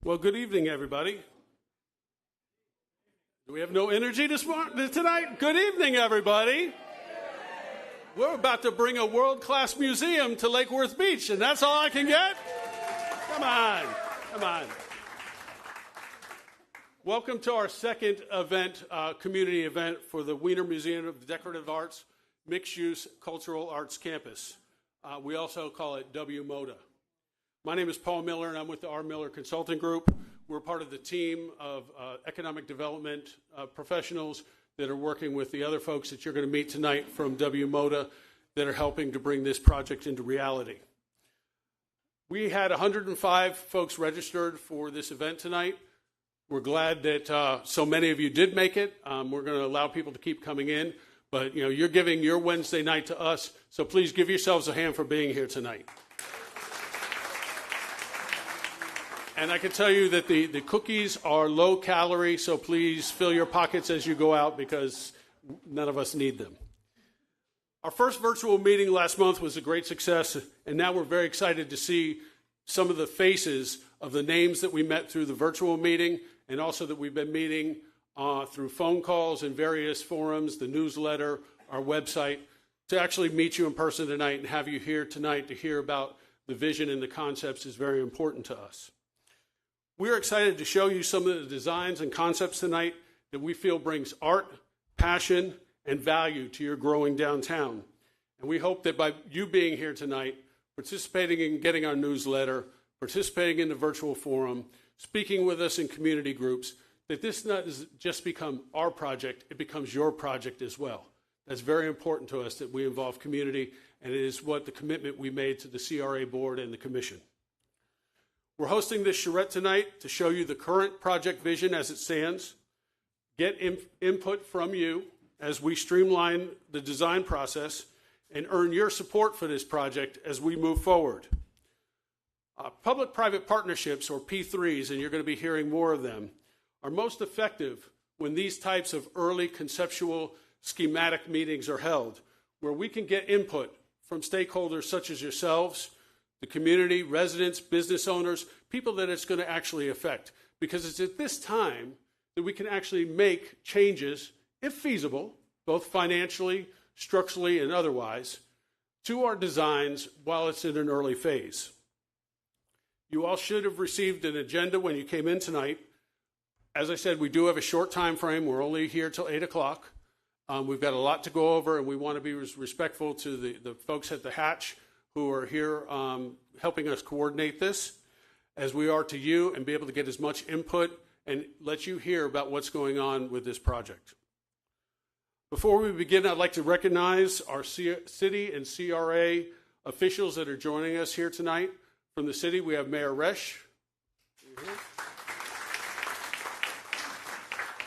Well, good evening, everybody. Do we have no energy tonight? Good evening, everybody. We're about to bring a world-class museum to Lake Worth Beach, and that's all I can get? Come on. Welcome to our second event, community event for the Wiener Museum of the Decorative Arts Mixed-Use Cultural Arts Campus. We also call it WMODA. My name is Paul Miller, and I'm with the R. Miller Consulting Group. We're part of the team of economic development professionals that are working with the other folks that you're going to meet tonight from WMODA that are helping to bring this project into reality. We had 105 folks registered for this event tonight. We're glad that so many of you did make it. We're going to allow people to keep coming in, but you're giving your Wednesday night to us, so please give yourselves a hand for being here tonight. And I can tell you that the cookies are low calorie, so please fill your pockets as you go out because none of us need them. Our first virtual meeting last month was a great success, and now we're very excited to see some of the faces of the names that we met through the virtual meeting and also that we've been meeting through phone calls and various forums, the newsletter, our website, to actually meet you in person tonight and have you here tonight to hear about the vision and the concepts is very important to us. We're excited to show you some of the designs and concepts tonight that we feel brings art, passion, and value to your growing downtown. And we hope that by you being here tonight, participating in getting our newsletter, participating in the virtual forum, speaking with us in community groups, that this doesn't just become our project, it becomes your project as well. That's very important to us that we involve community, and it is what the commitment we made to the CRA board and the commission. We're hosting this charrette tonight to show you the current project vision as it stands, get input from you as we streamline the design process, and earn your support for this project as we move forward. Public-private partnerships, or P3s, and you're going to be hearing more of them, are most effective when these types of early conceptual schematic meetings are held, where we can get input from stakeholders such as yourselves, the community, residents, business owners, people that it's going to actually affect. Because it's at this time that we can actually make changes, if feasible, both financially, structurally, and otherwise, to our designs while it's in an early phase. You all should have received an agenda when you came in tonight. As I said, we do have a short time frame. We're only here till 8 o'clock. We've got a lot to go over, and we want to be respectful to the folks at the Hatch who are here helping us coordinate this, as we are to you, and be able to get as much input and let you hear about what's going on with this project. Before we begin, I'd like to recognize our city and CRA officials that are joining us here tonight. From the city, we have Mayor Resch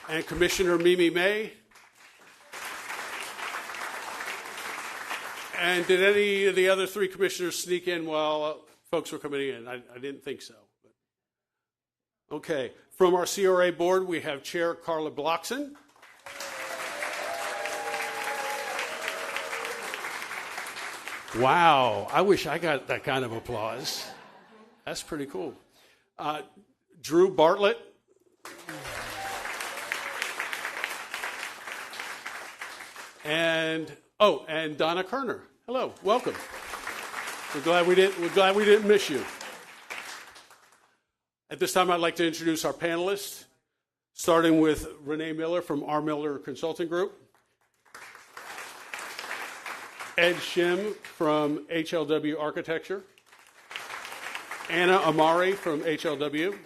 and Commissioner Mimi May. And did any of the other three commissioners sneak in while folks were coming in? I didn't think so. But. Okay. From our CRA board, we have Chair Carla Bloxon. Wow. I wish I got that kind of applause. That's pretty cool. Drew Bartlett. And Donna Kerner. Hello, welcome. We're glad we didn't miss you. At this time, I'd like to introduce our panelists, starting with Renee Miller from R. Miller Consulting Group, Ed Shim from HLW Architecture, Anna Amari from HLW.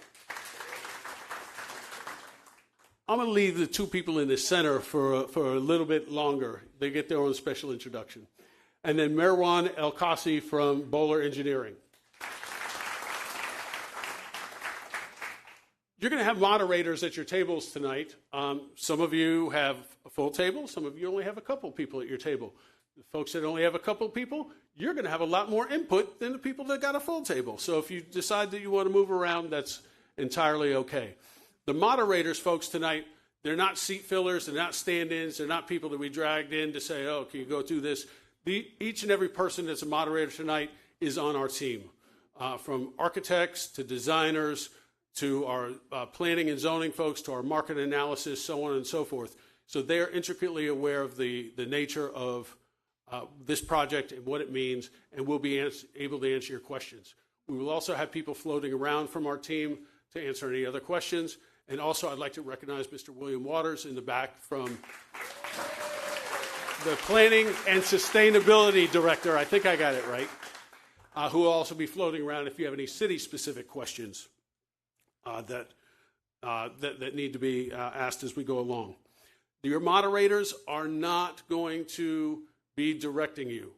I'm going to leave the two people in the center for a little bit longer. They get their own special introduction. And then Merwan El-Kasi from Bowler Engineering. You're going to have moderators at your tables tonight. Some of you have a full table. Some of you only have a couple people at your table. The folks that only have a couple people, you're going to have a lot more input than the people that got a full table. So if you decide that you want to move around, that's entirely okay. The moderators, folks, tonight, they're not seat fillers, they're not stand-ins, they're not people that we dragged in to say, oh, can you go through this? Each and every person that's a moderator tonight is on our team, from architects to designers to our planning and zoning folks, to our market analysis, so on and so forth. So they're intricately aware of the nature of this project and what it means, and we'll be able to answer your questions. We will also have people floating around from our team to answer any other questions. And also, I'd like to recognize Mr. William Waters in the back from the Planning and Sustainability Director, I think I got it right, who will also be floating around if you have any city-specific questions that need to be asked as we go along. Your moderators are not going to be directing you.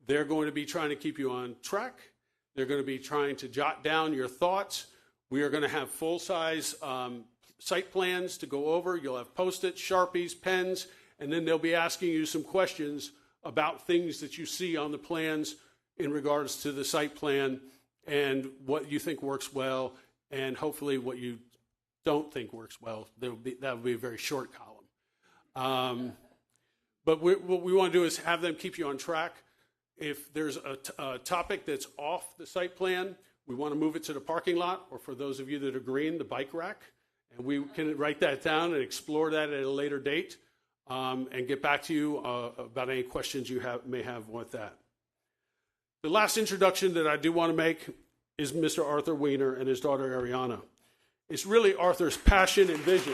They're going to be trying to keep you on track. They're going to be trying to jot down your thoughts. We are going to have full-size site plans to go over. You'll have Post-its, Sharpies, pens, and then they'll be asking you some questions about things that you see on the plans in regards to the site plan and what you think works well, and hopefully what you don't think works well. That will be a very short column. But what we want to do is have them keep you on track. If there's a topic that's off the site plan, we want to move it to the parking lot, or for those of you that are green, the bike rack. And we can write that down and explore that at a later date and get back to you about any questions you may have with that. The last introduction that I do want to make is Mr. Arthur Wiener and his daughter Ariana. It's really Arthur's passion and vision.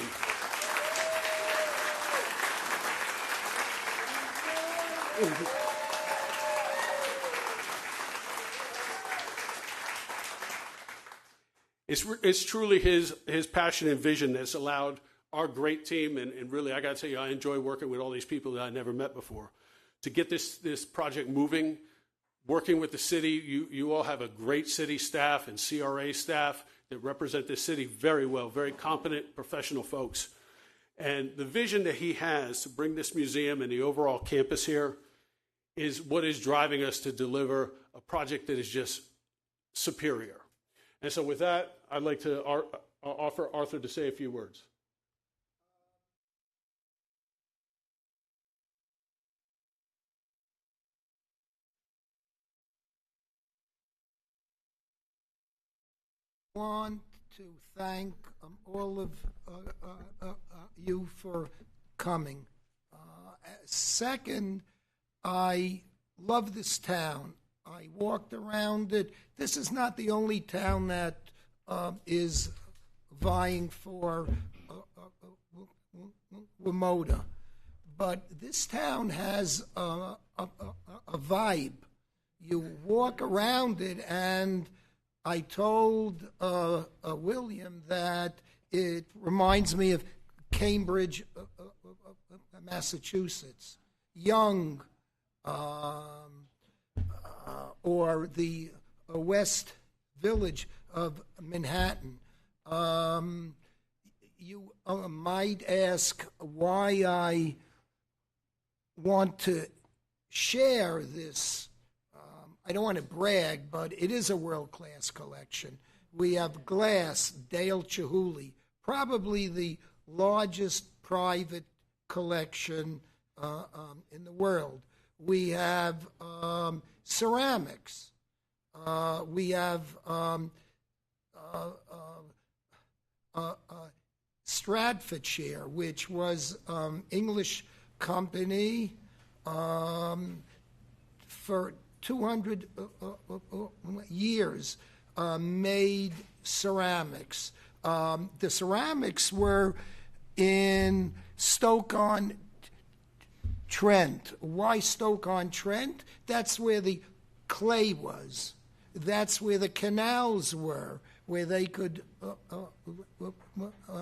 It's truly his passion and vision that's allowed our great team, and really, I got to tell you, I enjoy working with all these people that I never met before, to get this project moving, working with the city. You all have a great city staff and CRA staff that represent the city very well, very competent, professional folks. And the vision that he has to bring this museum and the overall campus here is what is driving us to deliver a project that is just superior. And so with that, I'd like to offer Arthur to say a few words. I want to thank all of you for coming. Second, I love this town. I walked around it. This is not the only town that is vying for WMODA, but this town has a vibe. You walk around it, and I told William that it reminds me of Cambridge, Massachusetts, young, or the West Village of Manhattan. You might ask why I want to share this. I don't want to brag, but it is a world-class collection. We have glass, Dale Chihuly, probably the largest private collection in the world. We have ceramics. We have Stratfordshire, which was English company for 200 years made ceramics. The ceramics were in Stoke-on-Trent. Why Stoke-on-Trent? That's where the clay was. That's where the canals were, where they could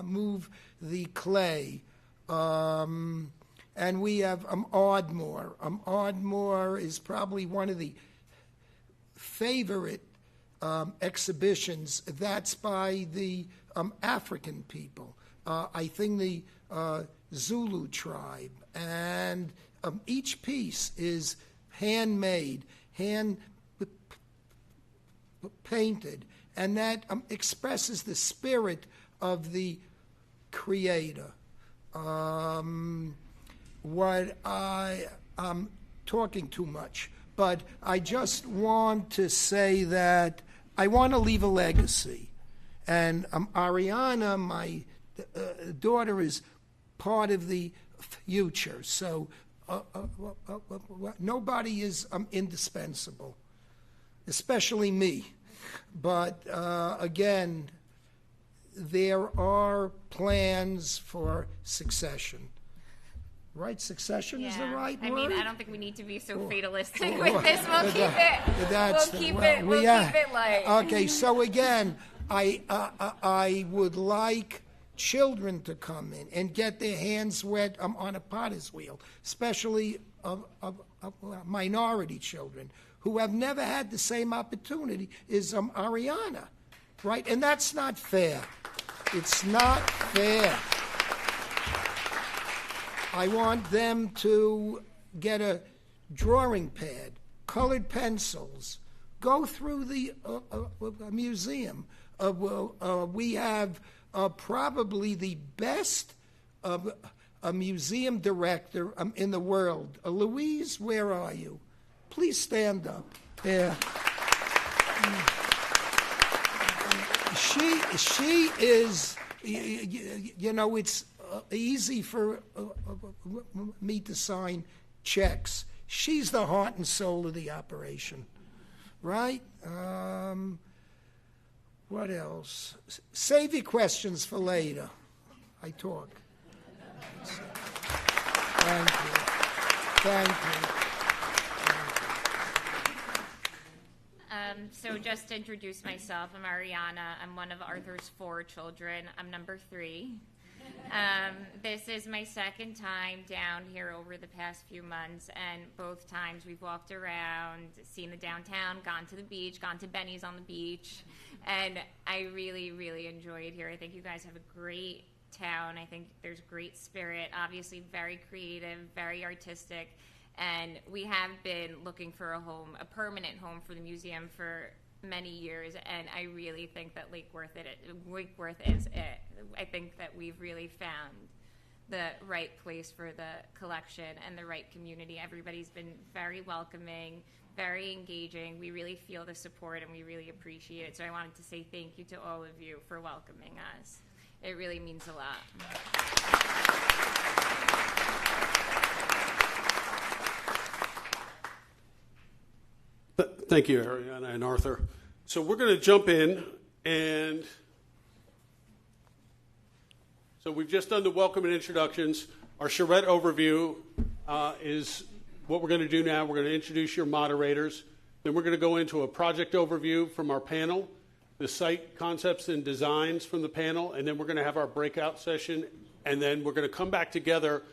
move the clay. And we have Ardmore. Ardmore is probably one of the favorite exhibitions. That's by the African people. I think the Zulu tribe. And each piece is handmade, hand-painted. And that expresses the spirit of the creator. I'm talking too much, but I just want to say that I want to leave a legacy. And Ariana, my daughter, is part of the future. So nobody is indispensable, especially me. But again, there are plans for succession. Right? Succession is the right word? I mean, I don't think we need to be so fatalistic with this. We'll keep it light. Okay, so again, I would like children to come in and get their hands wet on a potter's wheel, especially of minority children who have never had the same opportunity as Ariana, right? And that's not fair. It's not fair. I want them to get a drawing pad, colored pencils, go through the museum. We have probably the best museum director in the world. Louise, where are you? Please stand up. Yeah. She is, it's easy for me to sign checks. She's the heart and soul of the operation, right? What else? Save your questions for later. I talk. Thank you. Thank you. So just to introduce myself, I'm Ariana. I'm one of Arthur's 4 children. I'm number 3. This is my second time down here over the past few months, and both times we've walked around, seen the downtown, gone to the beach, gone to Benny's on the beach, and I really, really enjoy it here. I think you guys have a great town. I think there's great spirit, obviously very creative, very artistic, and we have been looking for a home, a permanent home for the museum for many years, and I really think that Lake Worth is it. I think that we've really found the right place for the collection and the right community. Everybody's been very welcoming, very engaging. We really feel the support and we really appreciate it. So I wanted to say thank you to all of you for welcoming us. It really means a lot. Thank you, Ariana and Arthur. So we're going to jump in, and so we've just done the welcome and introductions. Our Charrette overview is what we're going to do now. We're going to introduce your moderators. Then we're going to go into a project overview from our panel, the site concepts and designs from the panel, and then we're going to have our breakout session, and then we're going to come back together.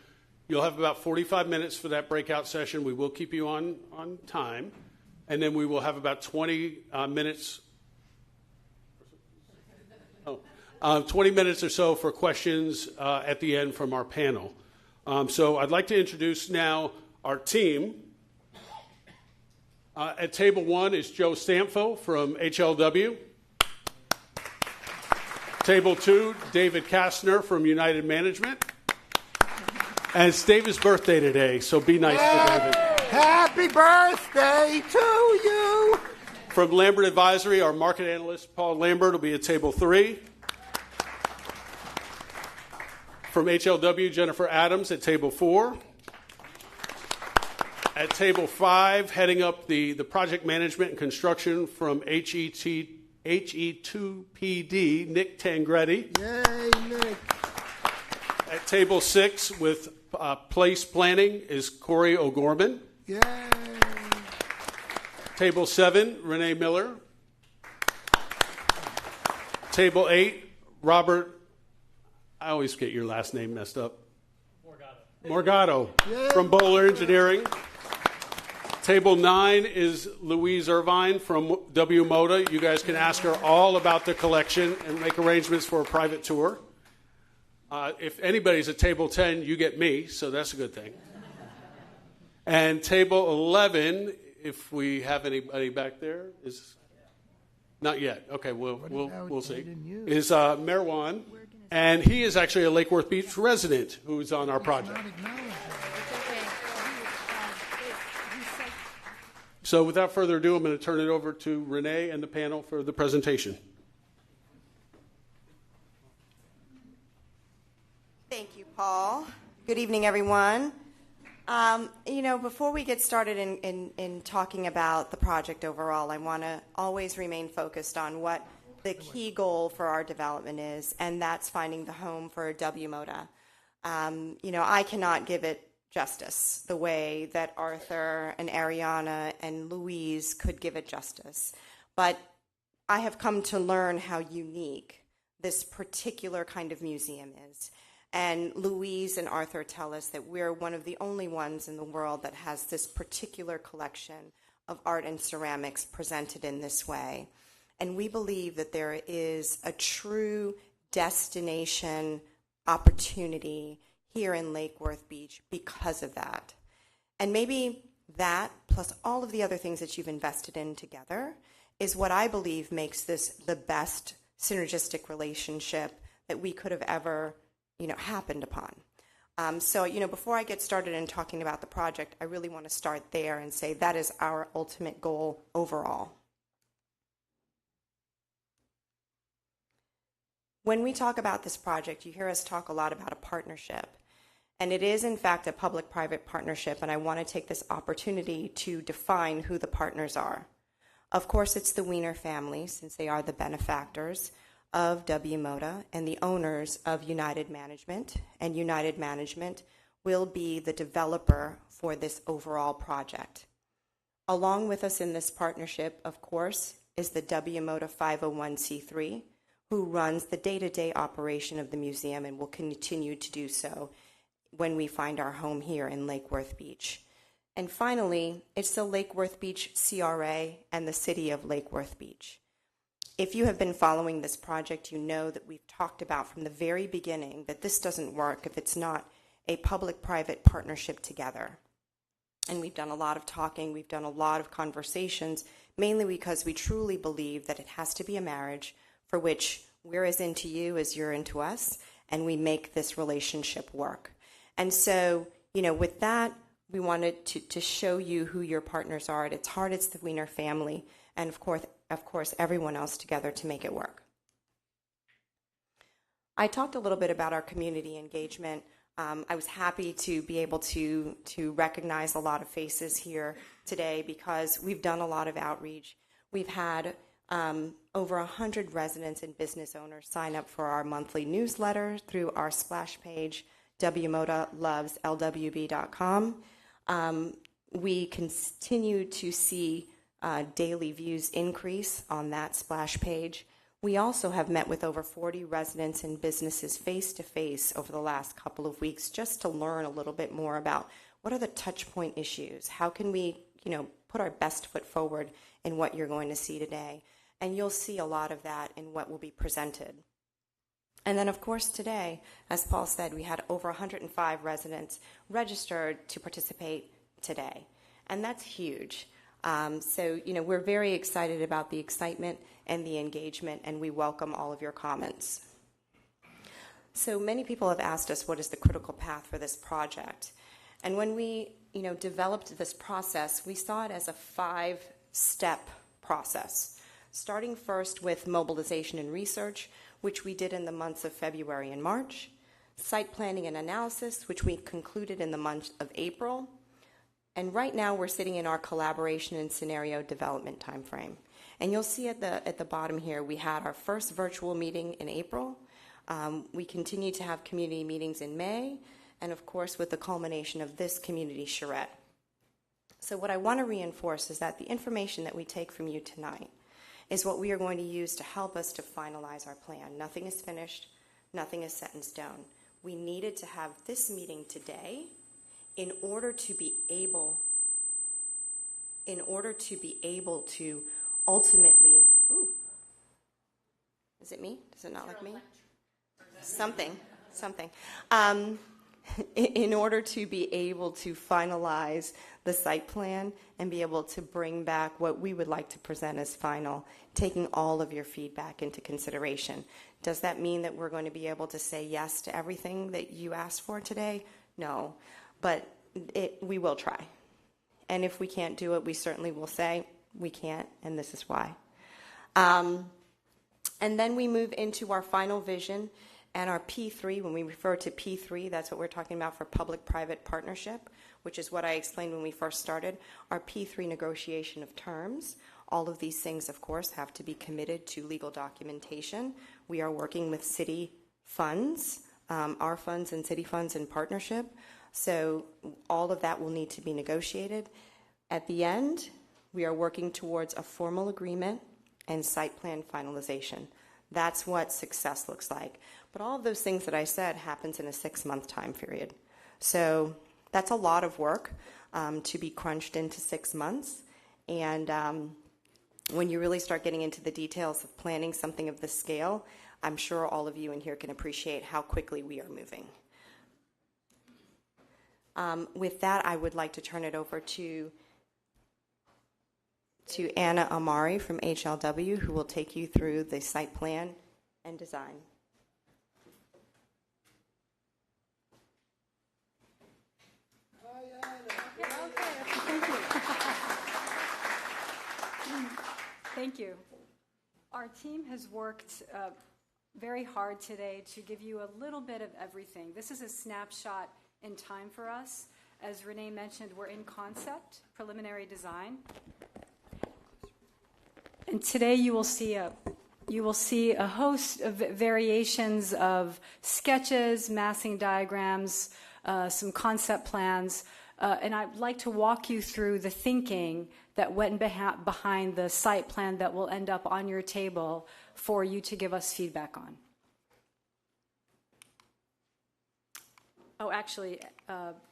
You'll have about 45 minutes for that breakout session. We will keep you on time. And then we will have about 20 minutes, 20 minutes or so for questions at the end from our panel. So I'd like to introduce now our team. At table 1 is Joe Stamfo from HLW. Table 2, David Kastner from United Management. And it's David's birthday today, so be nice to David. Happy birthday to you. From Lambert Advisory, our market analyst, Paul Lambert, will be at table 3. From HLW, Jennifer Adams at table 4. At table 5, heading up the project management and construction from HE2PD, Nick Tangretti. Yay, Nick. At table 6, with place planning, is Corey O'Gorman. Yay. Table 7, Renee Miller. Table 8, Robert, I always get your last name messed up. Morgado Yay. From Bowler Engineering. Table 9 is Louise Irvine from WMODA. You guys can ask her all about the collection and make arrangements for a private tour. If anybody's at table 10, you get me, so that's a good thing. And table 11, if we have anybody back there, is not yet. Okay, we'll see. Is Merwan, and he is actually a Lake Worth Beach resident who's on our project. So without further ado, I'm going to turn it over to Renee and the panel for the presentation. you, Paul. Good evening, everyone. Before we get started in talking about the project overall, I want to always remain focused on what the key goal for our development is, and that's finding the home for WMODA. I cannot give it justice the way that Arthur and Ariana and Louise could give it justice. But I have come to learn how unique this particular kind of museum is. And Louise and Arthur tell us that we're one of the only ones in the world that has this particular collection of art and ceramics presented in this way. And we believe that there is a true destination opportunity here in Lake Worth Beach because of that. And maybe that, plus all of the other things that you've invested in together, is what I believe makes this the best synergistic relationship that we could have ever happened upon. Before I get started in talking about the project, I really want to start there and say that is our ultimate goal overall. When we talk about this project, you hear us talk a lot about a partnership. And it is, in fact, a public-private partnership, and I want to take this opportunity to define who the partners are. Of course, it's the Wiener family, since they are the benefactors of WMODA and the owners of United Management, and United Management will be the developer for this overall project. Along with us in this partnership, of course, is the WMODA 501c3, who runs the day-to-day operation of the museum and will continue to do so when we find our home here in Lake Worth Beach. And finally, it's the Lake Worth Beach CRA and the City of Lake Worth Beach. If you have been following this project, you know that we've talked about from the very beginning that this doesn't work if it's not a public-private partnership together. And we've done a lot of talking, we've done a lot of conversations, mainly because we truly believe that it has to be a marriage for which we're as into you as you're into us, and we make this relationship work. And so, with that, we wanted to show you who your partners are. At its heart, it's the Wiener family, and of course, everyone else together to make it work. I talked a little bit about our community engagement. I was happy to be able to recognize a lot of faces here today because we've done a lot of outreach. We've had over 100 residents and business owners sign up for our monthly newsletter through our splash page, WMODALovesLWB.com. We continue to see daily views increase on that splash page. We also have met with over 40 residents and businesses face-to-face over the last couple of weeks just to learn a little bit more about what are the touch point issues. How can we, put our best foot forward in what you're going to see today? And you'll see a lot of that in what will be presented. And then, of course, today, as Paul said, we had over 105 residents registered to participate today. And that's huge. We're very excited about the excitement and the engagement, and we welcome all of your comments. So many people have asked us what is the critical path for this project. And when we, developed this process, we saw it as a 5-step process, starting first with mobilization and research, which we did in the months of February and March, site planning and analysis, which we concluded in the month of April, and right now we're sitting in our collaboration and scenario development timeframe. And you'll see at the bottom here, we had our first virtual meeting in April. We continue to have community meetings in May, and of course with the culmination of this community charrette. So what I want to reinforce is that the information that we take from you tonight is what we are going to use to help us to finalize our plan. Nothing is finished, nothing is set in stone. We needed to have this meeting today in order to be able to ultimately, is it me? Does it not like me? Something. In order to be able to finalize the site plan and be able to bring back what we would like to present as final, taking all of your feedback into consideration. Does that mean that we're going to be able to say yes to everything that you asked for today? No, but we will try. And if we can't do it, we certainly will say we can't, and this is why. And then we move into our final vision And our P3, when we refer to P3, that's what we're talking about for public-private partnership, which is what I explained when we first started. Our P3 negotiation of terms, all of these things, of course, have to be committed to legal documentation. We are working with city funds, our funds and city funds in partnership. So all of that will need to be negotiated. At the end, we are working towards a formal agreement and site plan finalization. That's what success looks like. But all of those things that I said happens in a 6-month time period. So that's a lot of work to be crunched into 6 months. And when you really start getting into the details of planning something of this scale, I'm sure all of you in here can appreciate how quickly we are moving. With that, I would like to turn it over to Anna Amari from HLW, who will take you through the site plan and design. Thank you. Our team has worked very hard today to give you a little bit of everything. This is a snapshot in time for us. As Renee mentioned, we're in concept, preliminary design. And today you will see a host of variations of sketches, massing diagrams, some concept plans, and I'd like to walk you through the thinking that went behind the site plan that will end up on your table for you to give us feedback on. Oh, actually,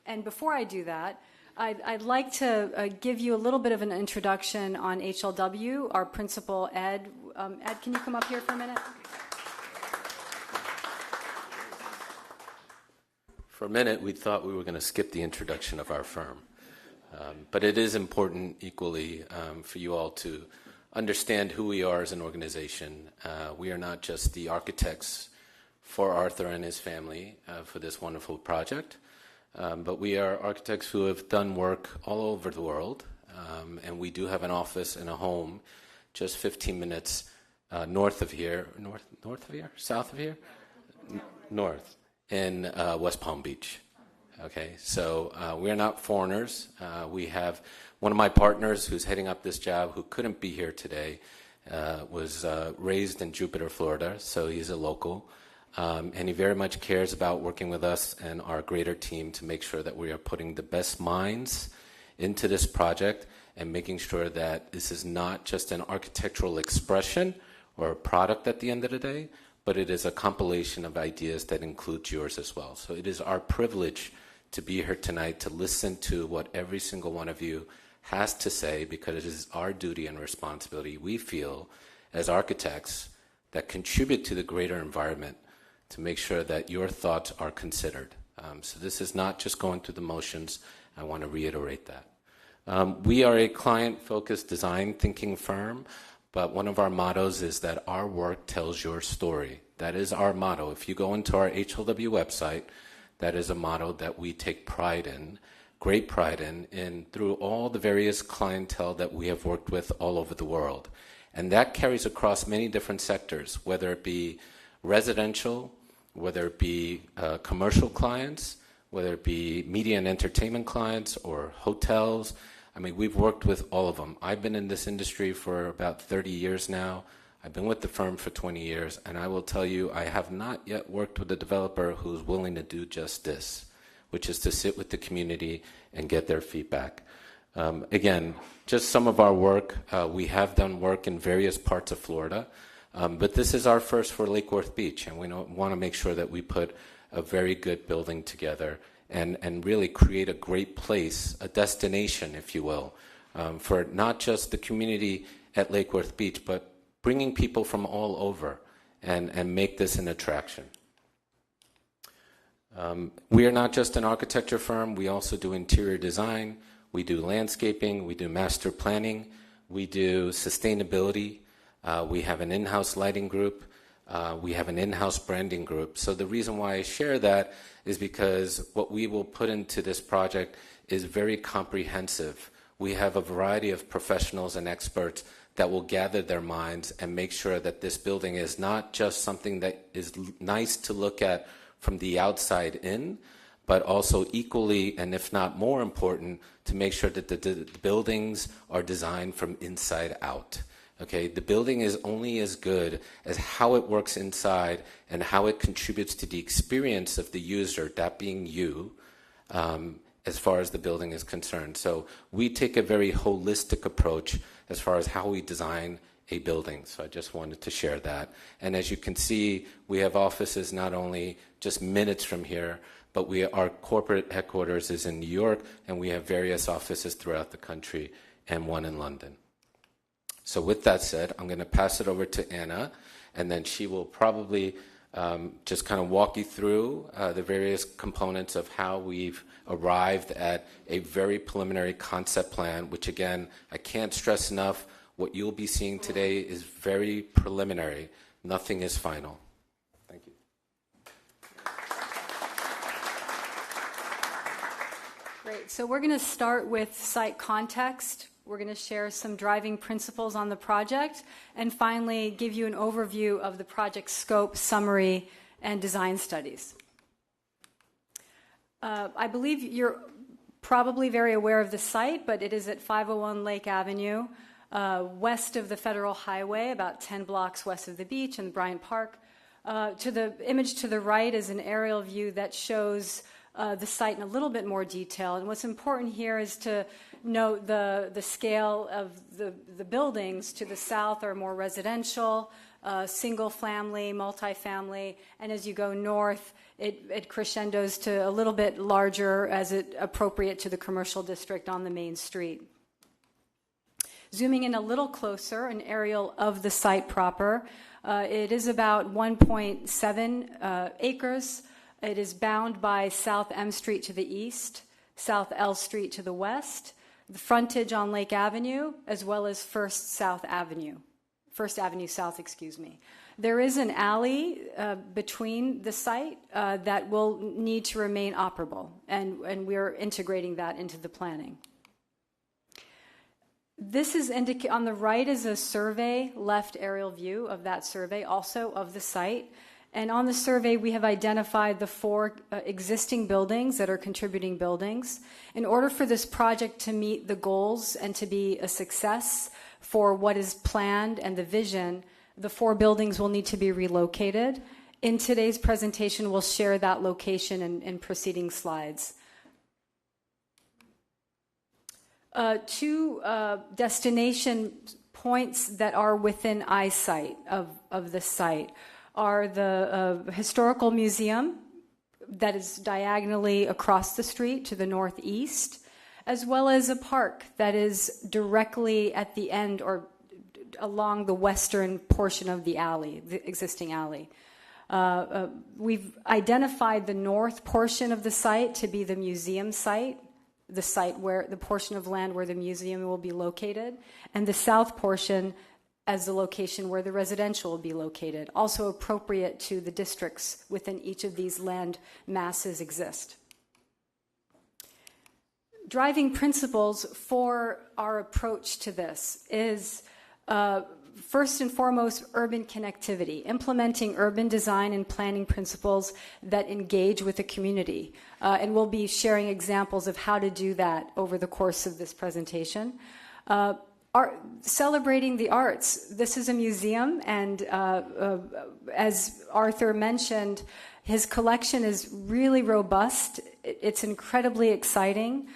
and before I do that, I'd like to give you a little bit of an introduction on HLW, our principal, Ed. Ed, can you come up here for a minute? For a minute, we thought we were going to skip the introduction of our firm. But it is important equally for you all to understand who we are as an organization. We are not just the architects for Arthur and his family for this wonderful project, but we are architects who have done work all over the world, and we do have an office and a home just 15 minutes north of here, south of here? North, in West Palm Beach. Okay, so we are not foreigners. We have one of my partners who's heading up this job who couldn't be here today, was raised in Jupiter, Florida, so he's a local. And he very much cares about working with us and our greater team to make sure that we are putting the best minds into this project and making sure that this is not just an architectural expression or a product at the end of the day, but it is a compilation of ideas that includes yours as well. So it is our privilege to be here tonight to listen to what every single one of you has to say, because it is our duty and responsibility, we feel, as architects that contribute to the greater environment, to make sure that your thoughts are considered. So this is not just going through the motions. I want to reiterate that. We are a client-focused design thinking firm, but one of our mottos is that our work tells your story. That is our motto. If you go into our HLW website, that is a motto that we take pride in, great pride in through all the various clientele that we have worked with all over the world. And that carries across many different sectors, whether it be residential, whether it be commercial clients, whether it be media and entertainment clients or hotels. I mean, we've worked with all of them. I've been in this industry for about 30 years now. I've been with the firm for 20 years, and I will tell you, I have not yet worked with a developer who's willing to do just this, which is to sit with the community and get their feedback. Again, just some of our work. We have done work in various parts of Florida, but this is our first for Lake Worth Beach, and we want to make sure that we put a very good building together and really create a great place, a destination, if you will, for not just the community at Lake Worth Beach, but bringing people from all over and make this an attraction. We are not just an architecture firm. We also do interior design. We do landscaping. We do master planning. We do sustainability. We have an in-house lighting group. We have an in-house branding group. So the reason why I share that is because what we will put into this project is very comprehensive. We have a variety of professionals and experts that will gather their minds and make sure that this building is not just something that is nice to look at from the outside in, but also equally, and if not more important, to make sure that the buildings are designed from inside out. Okay, the building is only as good as how it works inside and how it contributes to the experience of the user, that being you, as far as the building is concerned. So we take a very holistic approach as far as how we design a building. So I just wanted to share that. And as you can see, we have offices not only just minutes from here, but our corporate headquarters is in New York, and we have various offices throughout the country and one in London. So with that said, I'm going to pass it over to Anna, and then she will probably just kind of walk you through the various components of how we've arrived at a very preliminary concept plan, which again, I can't stress enough, what you'll be seeing today is very preliminary. Nothing is final. Thank you. Great. So we're going to start with site context. We're going to share some driving principles on the project, and finally give you an overview of the project scope, summary, and design studies. I believe you're probably very aware of the site, but it is at 501 Lake Avenue, west of the Federal Highway, about 10 blocks west of the beach and Bryant Park. To the image to the right is an aerial view that shows the site in a little bit more detail. And what's important here is to note the scale of the buildings. To the south are more residential, single family, multifamily, and as you go north, it crescendos to a little bit larger as it appropriate to the commercial district on the main street. Zooming in a little closer, an aerial of the site proper. It is about 1.7 acres. It is bound by South M Street to the east, South L Street to the west, the frontage on Lake Avenue, as well as First Avenue South, excuse me. There is an alley between the site that will need to remain operable, and we're integrating that into the planning. This is on the right is a survey, left aerial view of that survey, also of the site. And on the survey, we have identified the 4 existing buildings that are contributing buildings. In order for this project to meet the goals and to be a success for what is planned and the vision, the 4 buildings will need to be relocated. In today's presentation, we'll share that location in preceding slides. 2 destination points that are within eyesight of the site are the historical museum that is diagonally across the street to the northeast, as well as a park that is directly at the end or along the western portion of the alley, the existing alley. We've identified the north portion of the site to be the museum site, the site where the portion of land where the museum will be located, and the south portion as the location where the residential will be located, also appropriate to the districts within each of these land masses exist. Driving principles for our approach to this is first and foremost urban connectivity, implementing urban design and planning principles that engage with the community. And we'll be sharing examples of how to do that over the course of this presentation. Celebrating the arts. This is a museum, and as Arthur mentioned, his collection is really robust. It's incredibly exciting.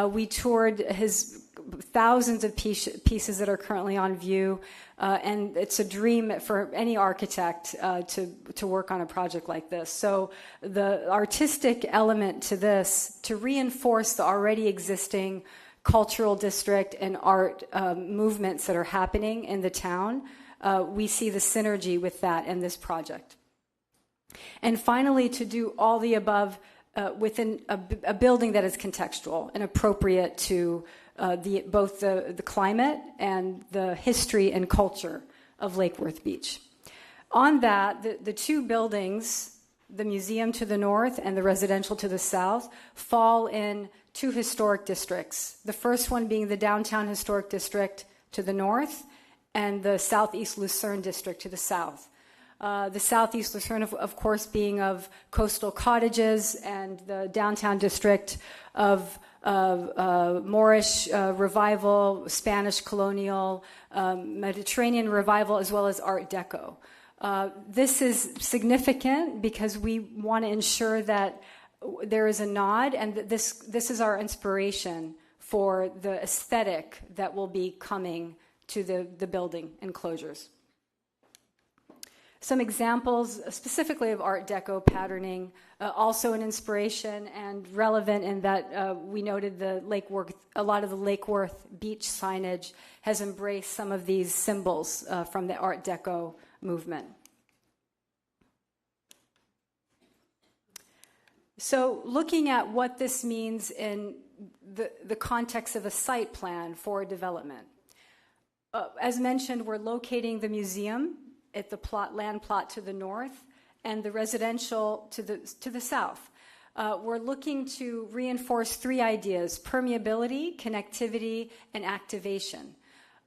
We toured his thousands of pieces that are currently on view, and it's a dream for any architect to work on a project like this. So the artistic element to this, to reinforce the already existing cultural district and art movements that are happening in the town, we see the synergy with that in this project. And finally, to do all the above within a building that is contextual and appropriate to both the climate and the history and culture of Lake Worth Beach. On that, the 2 buildings, the museum to the north and the residential to the south, fall in 2 historic districts. The first one being the downtown historic district to the north, and the Southeast Lucerne district to the south. The Southeast Lucerne, of course, being of coastal cottages, and the downtown district of Moorish revival, Spanish colonial, Mediterranean revival, as well as Art Deco. This is significant because we want to ensure that there is a nod, and that this is our inspiration for the aesthetic that will be coming to the building enclosures. Some examples specifically of Art Deco patterning, also an inspiration and relevant in that we noted a lot of the Lake Worth beach signage has embraced some of these symbols from the Art Deco movement. So looking at what this means in the context of a site plan for development. As mentioned, we're locating the museum at the land plot to the north and the residential to the south. We're looking to reinforce three ideas: permeability, connectivity, and activation.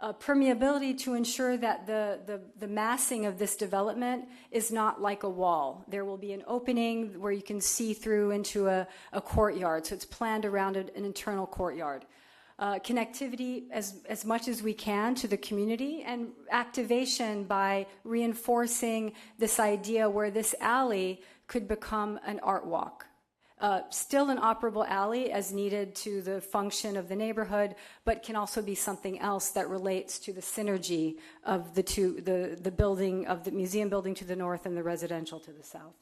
Permeability to ensure that the massing of this development is not like a wall. There will be an opening where you can see through into a courtyard, so it's planned around an internal courtyard. Connectivity as much as we can to the community, and activation by reinforcing this idea where this alley could become an art walk. Still an operable alley as needed to the function of the neighborhood, but can also be something else that relates to the synergy of the building, of the museum building to the north and the residential to the south.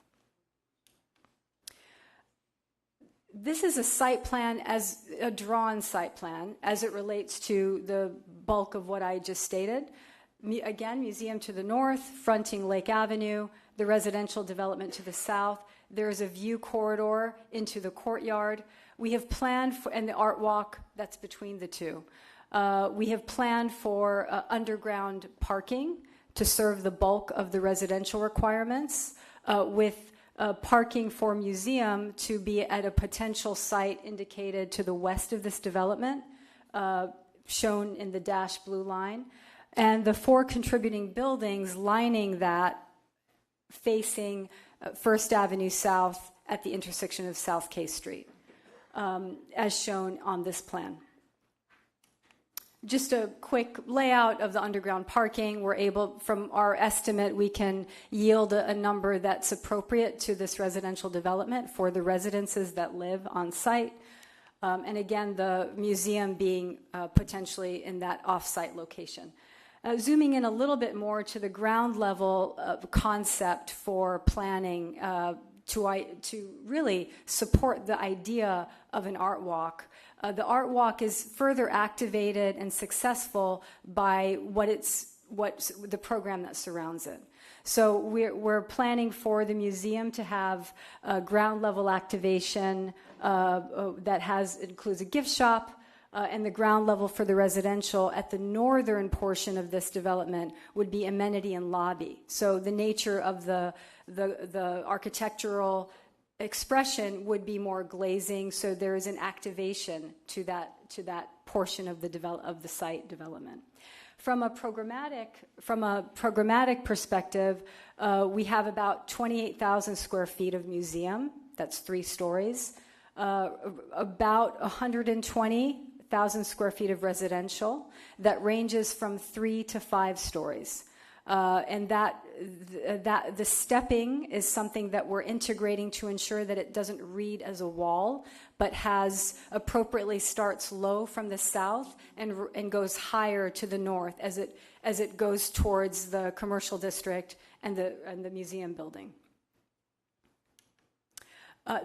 This is a site plan, as a drawn site plan, as it relates to the bulk of what I just stated. Again, museum to the north, fronting Lake Avenue, the residential development to the south. There is a view corridor into the courtyard. We have planned for, and the art walk that's between the two. We have planned for underground parking to serve the bulk of the residential requirements, with parking for museum to be at a potential site indicated to the west of this development, shown in the dashed blue line, and the 4 contributing buildings lining that, facing First Avenue South at the intersection of South K Street, as shown on this plan. Just a quick layout of the underground parking. We're able, from our estimate, we can yield a number that's appropriate to this residential development for the residences that live on site. And again, the museum being potentially in that off-site location. Zooming in a little bit more to the ground level concept for planning to really support the idea of an art walk. The art walk is further activated and successful by what's the program that surrounds it. So we're planning for the museum to have a ground level activation that includes a gift shop, and the ground level for the residential at the northern portion of this development would be amenity and lobby. So the nature of the architectural expression would be more glazing, so there is an activation to that portion of the site development. From a programmatic perspective, we have about 28,000 square feet of museum. That's 3 stories. About 120,000 square feet of residential that ranges from 3 to 5 stories. And that the stepping is something that we're integrating to ensure that it doesn't read as a wall, but appropriately starts low from the south and goes higher to the north as it goes towards the commercial district and the museum building.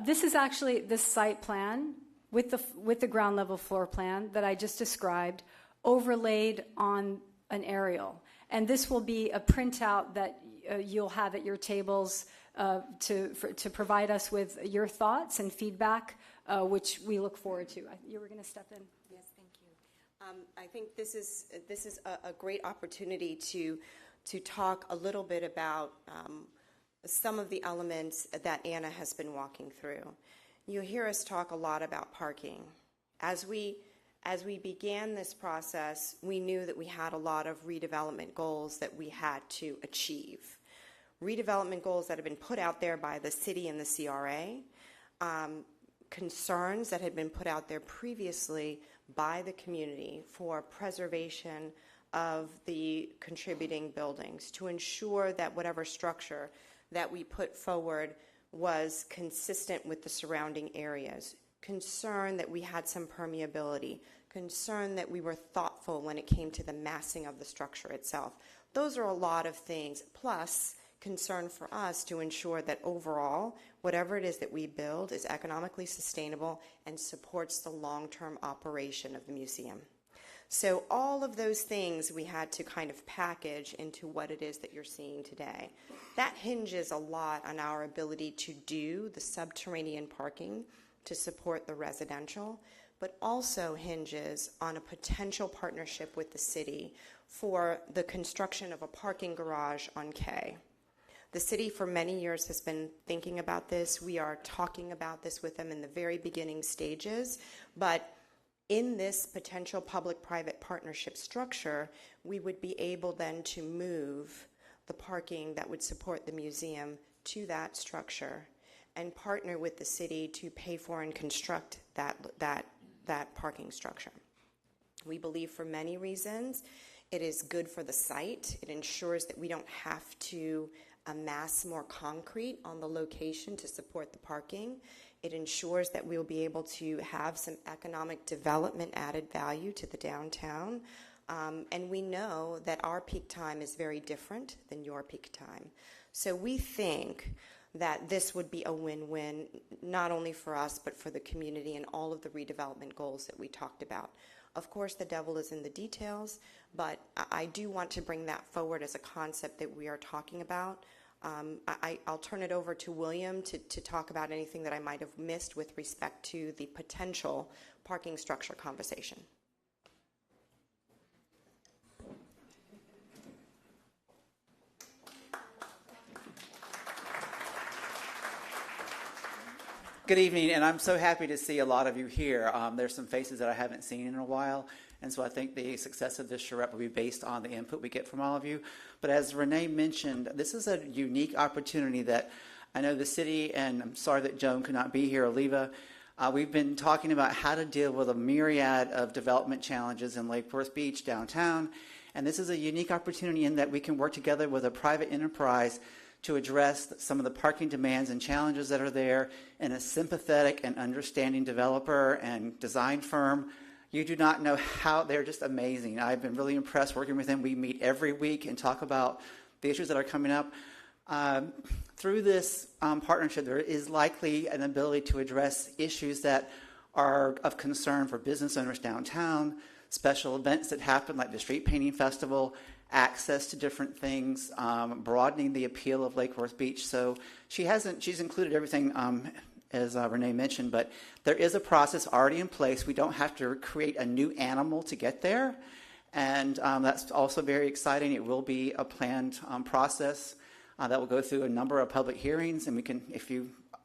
This is actually the site plan with the ground level floor plan that I just described, overlaid on an aerial. And this will be a printout that you'll have at your tables to provide us with your thoughts and feedback, which we look forward to. You were going to step in. Yes, thank you. I think this is a great opportunity to talk a little bit about some of the elements that Anna has been walking through. You hear us talk a lot about parking. As we As we began this process, we knew that we had a lot of redevelopment goals that we had to achieve. Redevelopment goals that have been put out there by the city and the CRA, concerns that had been put out there previously by the community for preservation of the contributing buildings, to ensure that whatever structure that we put forward was consistent with the surrounding areas, concern that we had some permeability, concern that we were thoughtful when it came to the massing of the structure itself. Those are a lot of things, plus concern for us to ensure that overall, whatever it is that we build is economically sustainable and supports the long-term operation of the museum. So all of those things we had to kind of package into what it is that you're seeing today. That hinges a lot on our ability to do the subterranean parking to support the residential, but also hinges on a potential partnership with the city for the construction of a parking garage on K. The city for many years has been thinking about this. We are talking about this with them in the very beginning stages, but in this potential public-private partnership structure, we would be able then to move the parking that would support the museum to that structure and partner with the city to pay for and construct that parking structure. We believe for many reasons it is good for the site. It ensures that we don't have to amass more concrete on the location to support the parking. It ensures that we'll be able to have some economic development added value to the downtown. And we know that our peak time is very different than your peak time. So we think that this would be a win-win, not only for us, but for the community and all of the redevelopment goals that we talked about. Of course, the devil is in the details, but I do want to bring that forward as a concept that we are talking about. I'll turn it over to William to talk about anything that I might have missed with respect to the potential parking structure conversation. Good evening, and I'm so happy to see a lot of you here. There's some faces that I haven't seen in a while, and so I think the success of this charrette will be based on the input we get from all of you. But as Renee mentioned, this is a unique opportunity that I know the city, and I'm sorry that Joan could not be here, Oliva. We've been talking about how to deal with a myriad of development challenges in Lake Forest Beach downtown, and this is a unique opportunity in that we can work together with a private enterprise to address some of the parking demands and challenges that are there in a sympathetic and understanding developer and design firm. You do not know how, they're just amazing. I've been really impressed working with them. We meet every week and talk about the issues that are coming up. Through this partnership, there is likely an ability to address issues that are of concern for business owners downtown, special events that happen like the Street Painting Festival, access to different things, broadening the appeal of Lake Forest Beach. So she's included everything as Renee mentioned, but there is a process already in place. We don't have to create a new animal to get there, and that's also very exciting. It will be a planned process that will go through a number of public hearings, and we can,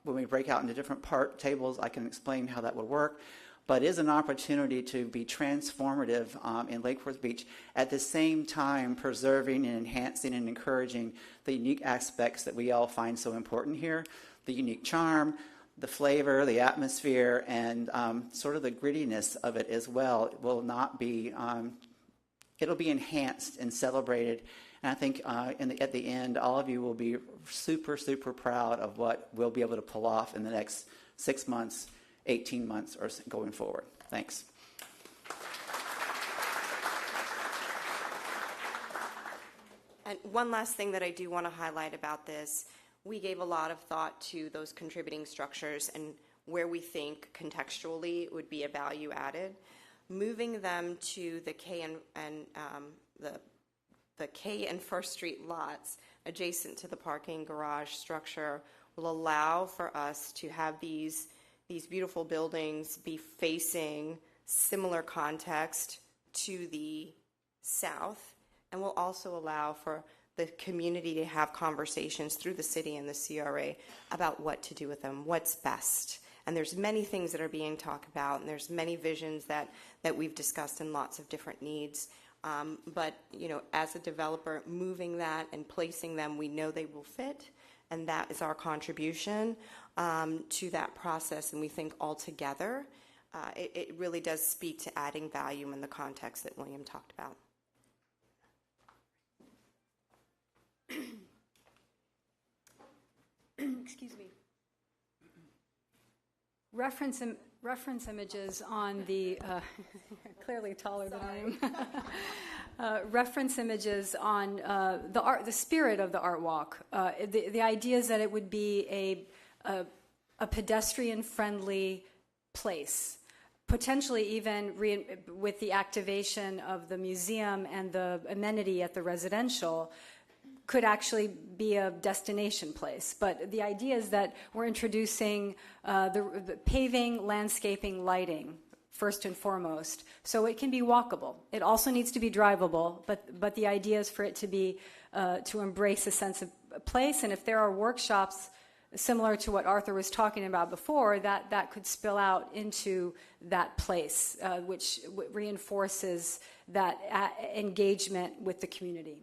when we break out into different tables, I can explain how that would work. But it is an opportunity to be transformative in Lake Forest Beach, at the same time preserving and enhancing and encouraging the unique aspects that we all find so important here, the unique charm, the flavor, the atmosphere, and sort of the grittiness of it as well. It will not be, it'll be enhanced and celebrated. And I think at the end, all of you will be super, super proud of what we'll be able to pull off in the next 6 months, 18 months, or going forward. Thanks. And one last thing that I do want to highlight about this, we gave a lot of thought to those contributing structures and where we think contextually would be a value added. Moving them to the K and the K and First Street lots adjacent to the parking garage structure will allow for us to have these beautiful buildings be facing similar context to the south, and will also allow for the community to have conversations through the city and the CRA about what to do with them, what's best. And there's many things that are being talked about, and there's many visions that we've discussed and lots of different needs. But, as a developer, moving that and placing them, we know they will fit, and that is our contribution to that process. And we think altogether, it really does speak to adding value in the context that William talked about. Excuse me. Reference images on the clearly taller than I am. Reference images on the spirit of the art walk. The idea is that it would be a pedestrian-friendly place, potentially even with the activation of the museum and the amenity at the residential, could actually be a destination place. But the idea is that we're introducing the paving, landscaping, lighting, first and foremost, so it can be walkable. It also needs to be drivable, but the idea is for it to be to embrace a sense of place. And if there are workshops similar to what Arthur was talking about before, that could spill out into that place, which reinforces that engagement with the community.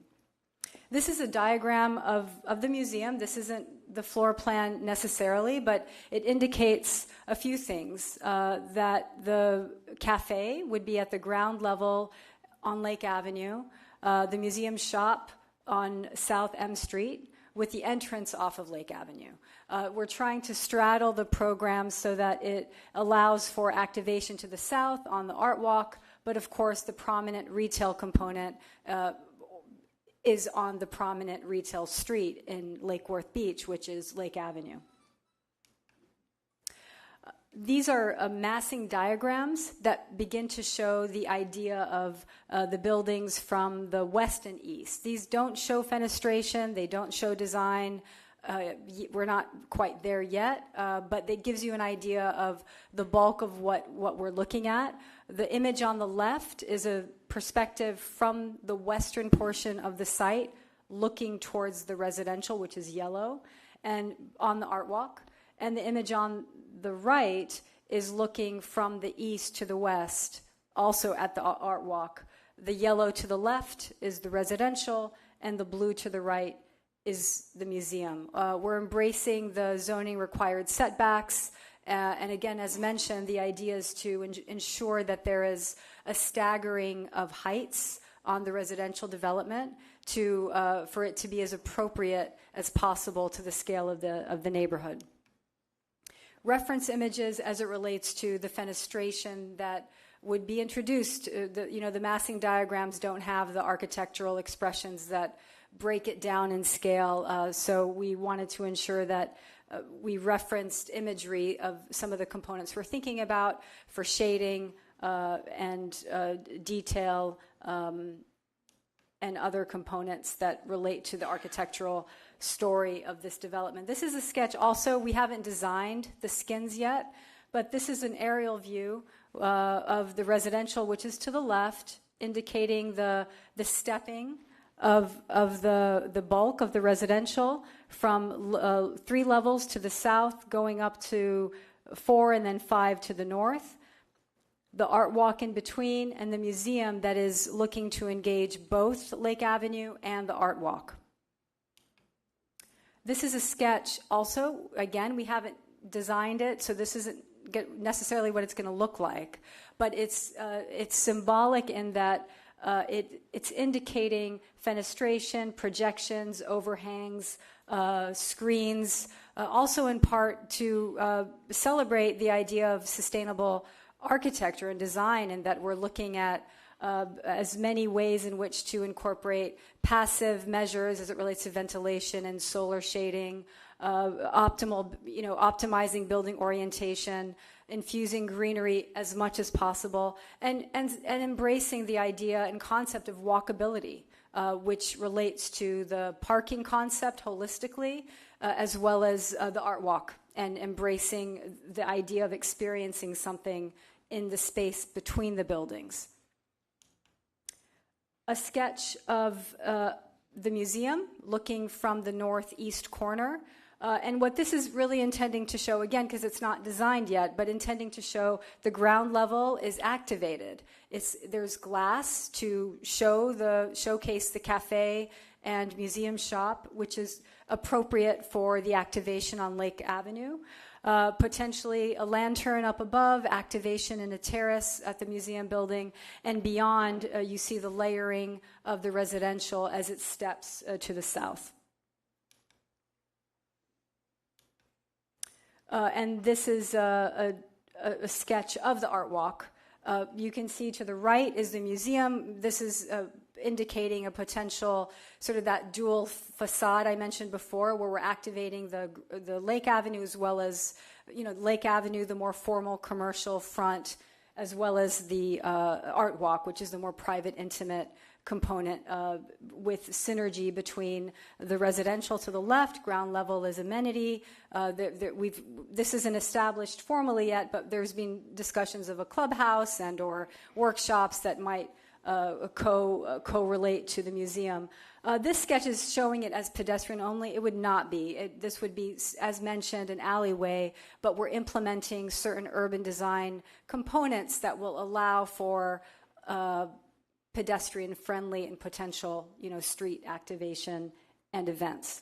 This is a diagram of the museum. This isn't the floor plan necessarily, but it indicates a few things. That the cafe would be at the ground level on Lake Avenue, the museum shop on South M Street, with the entrance off of Lake Avenue. We're trying to straddle the program so that it allows for activation to the south on the art walk, but of course the prominent retail component is on the prominent retail street in Lake Worth Beach, which is Lake Avenue. These are massing diagrams that begin to show the idea of the buildings from the west and east. These don't show fenestration, they don't show design. We're not quite there yet, but it gives you an idea of the bulk of what we're looking at. The image on the left is a perspective from the western portion of the site, looking towards the residential, which is yellow, and on the art walk. And the image on the right is looking from the east to the west, also at the art walk. The yellow to the left is the residential, and the blue to the right is the museum. We're embracing the zoning required setbacks, and again, as mentioned, the idea is to ensure that there is a staggering of heights on the residential development for it to be as appropriate as possible to the scale of the neighborhood. Reference images as it relates to the fenestration that would be introduced. The massing diagrams don't have the architectural expressions that break it down in scale, so we wanted to ensure that we referenced imagery of some of the components we're thinking about for shading and detail and other components that relate to the architectural story of this development. This is a sketch also. We haven't designed the skins yet, but this is an aerial view of the residential, which is to the left, indicating the stepping of the bulk of the residential from 3 levels to the south, going up to 4 and then 5 to the north. The art walk in between, and the museum that is looking to engage both Lake Avenue and the art walk. This is a sketch also. Again, we haven't designed it, so this isn't necessarily what it's going to look like, but it's symbolic in that it's indicating fenestration, projections, overhangs, screens, also in part to celebrate the idea of sustainable architecture and design, and that we're looking at as many ways in which to incorporate passive measures as it relates to ventilation and solar shading, optimizing building orientation, infusing greenery as much as possible, and embracing the idea and concept of walkability, which relates to the parking concept holistically, as well as the art walk, and embracing the idea of experiencing something in the space between the buildings. A sketch of the museum looking from the northeast corner. And what this is really intending to show, again, because it's not designed yet, but intending to show the ground level is activated. There's glass to showcase the cafe and museum shop, which is appropriate for the activation on Lake Avenue. Potentially a lantern up above, activation in a terrace at the museum building, and beyond you see the layering of the residential as it steps to the south. And this is a sketch of the art walk. You can see to the right is the museum. This is indicating a potential sort of that dual facade I mentioned before, where we're activating the Lake Avenue as well as, Lake Avenue, the more formal commercial front, as well as the art walk, which is the more private, intimate component with synergy between the residential to the left, ground level is amenity. This isn't established formally yet, but there's been discussions of a clubhouse and or workshops that might correlate to the museum. This sketch is showing it as pedestrian only. It would not be. This would be, as mentioned, an alleyway, but we're implementing certain urban design components that will allow for pedestrian-friendly and potential, street activation and events.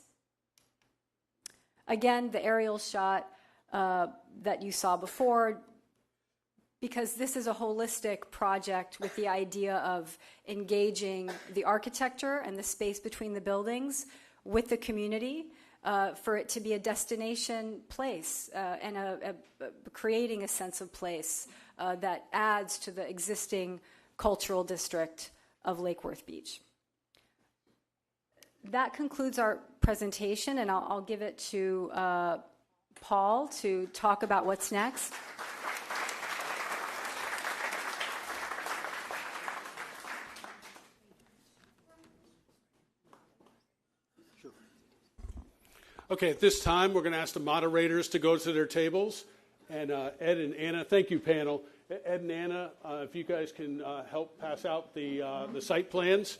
Again, the aerial shot that you saw before, because this is a holistic project with the idea of engaging the architecture and the space between the buildings with the community for it to be a destination place and creating a sense of place that adds to the existing cultural district of Lake Worth Beach. That concludes our presentation, and I'll give it to Paul to talk about what's next. Okay, at this time, we're going to ask the moderators to go to their tables. And Ed and Anna, thank you, panel. Ed and Anna, if you guys can help pass out the site plans.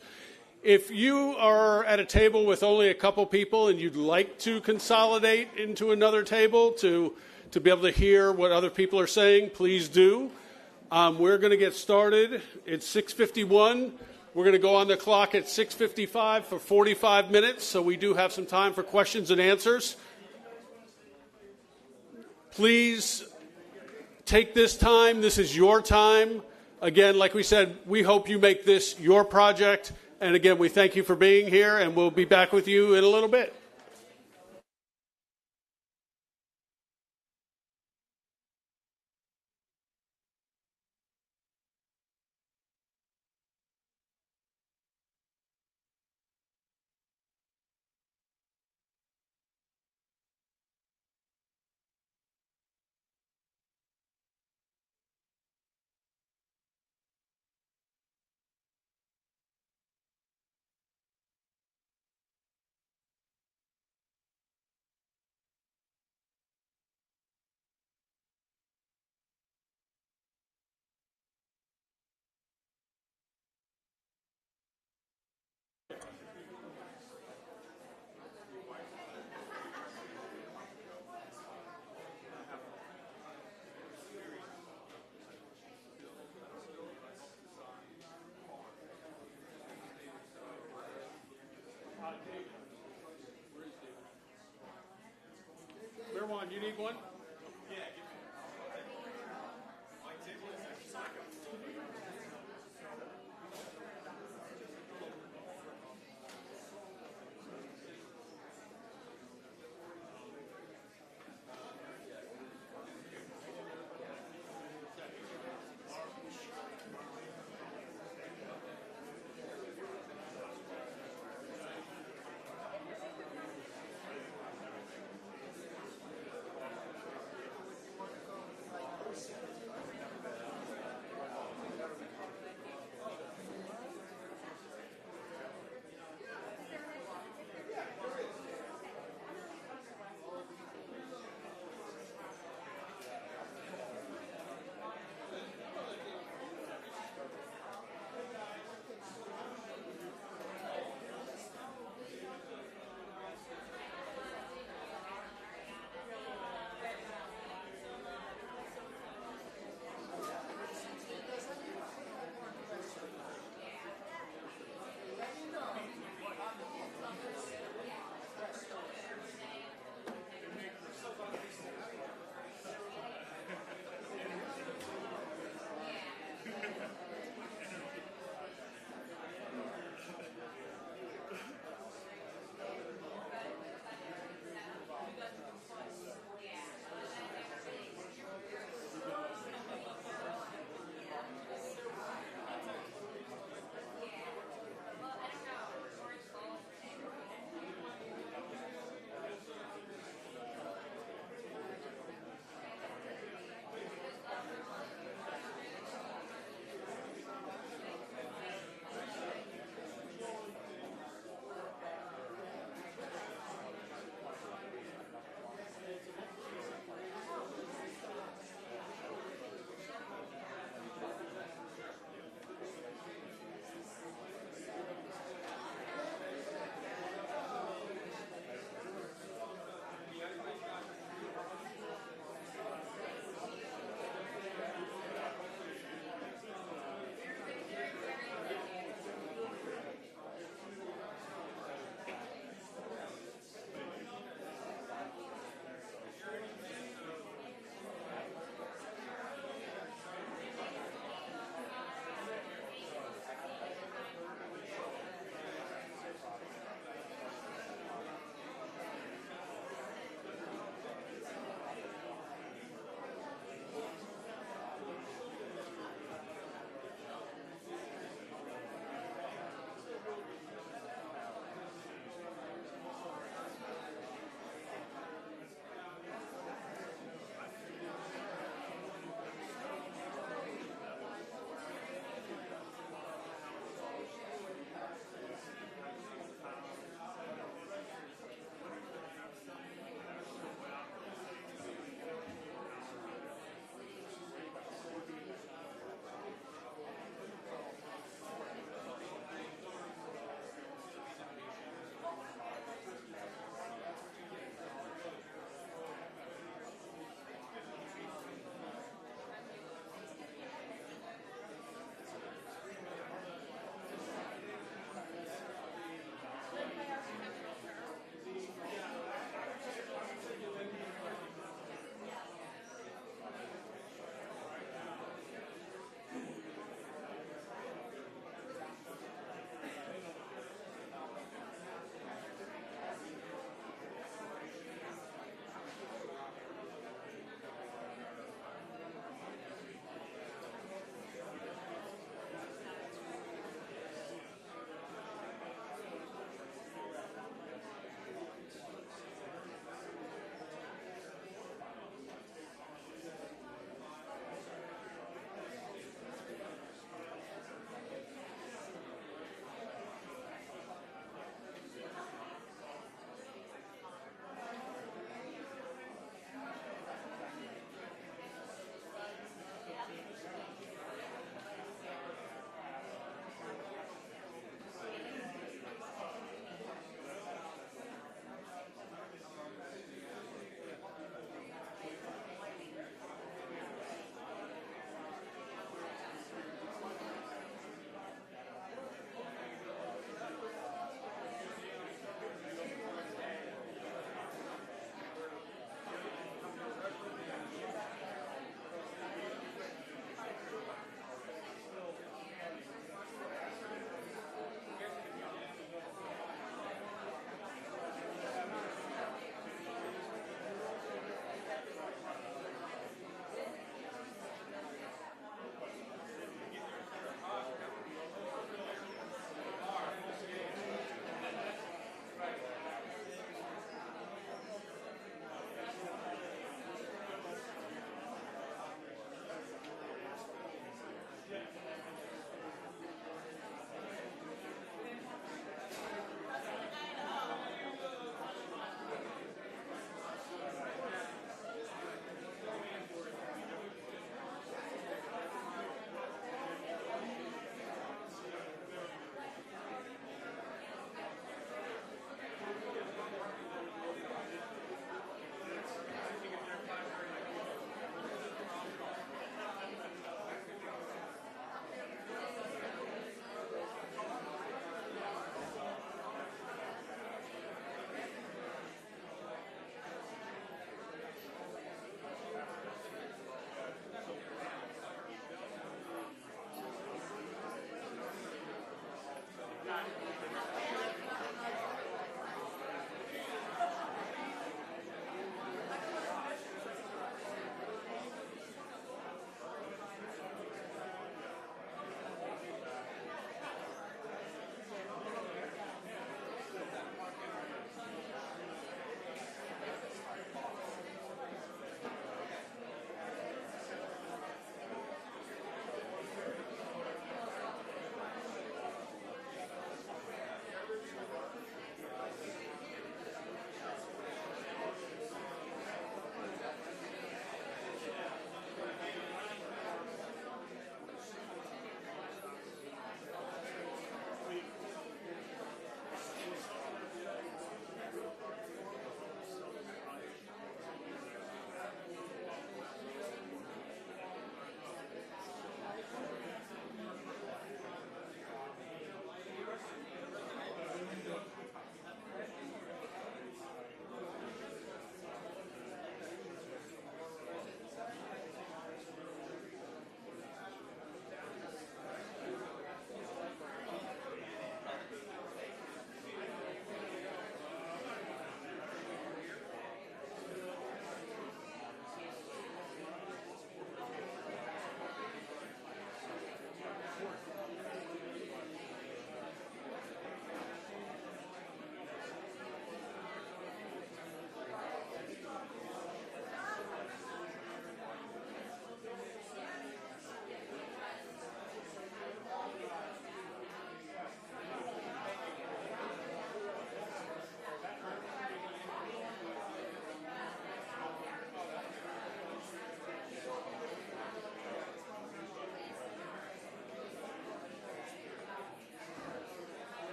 If you are at a table with only a couple people and you'd like to consolidate into another table to be able to hear what other people are saying, please do. We're going to get started. It's 6:51. We're going to go on the clock at 6:55 for 45 minutes, so we do have some time for questions and answers. Please take this time. This is your time. Again, like we said, we hope you make this your project. And again, we thank you for being here, and we'll be back with you in a little bit. One, you need one?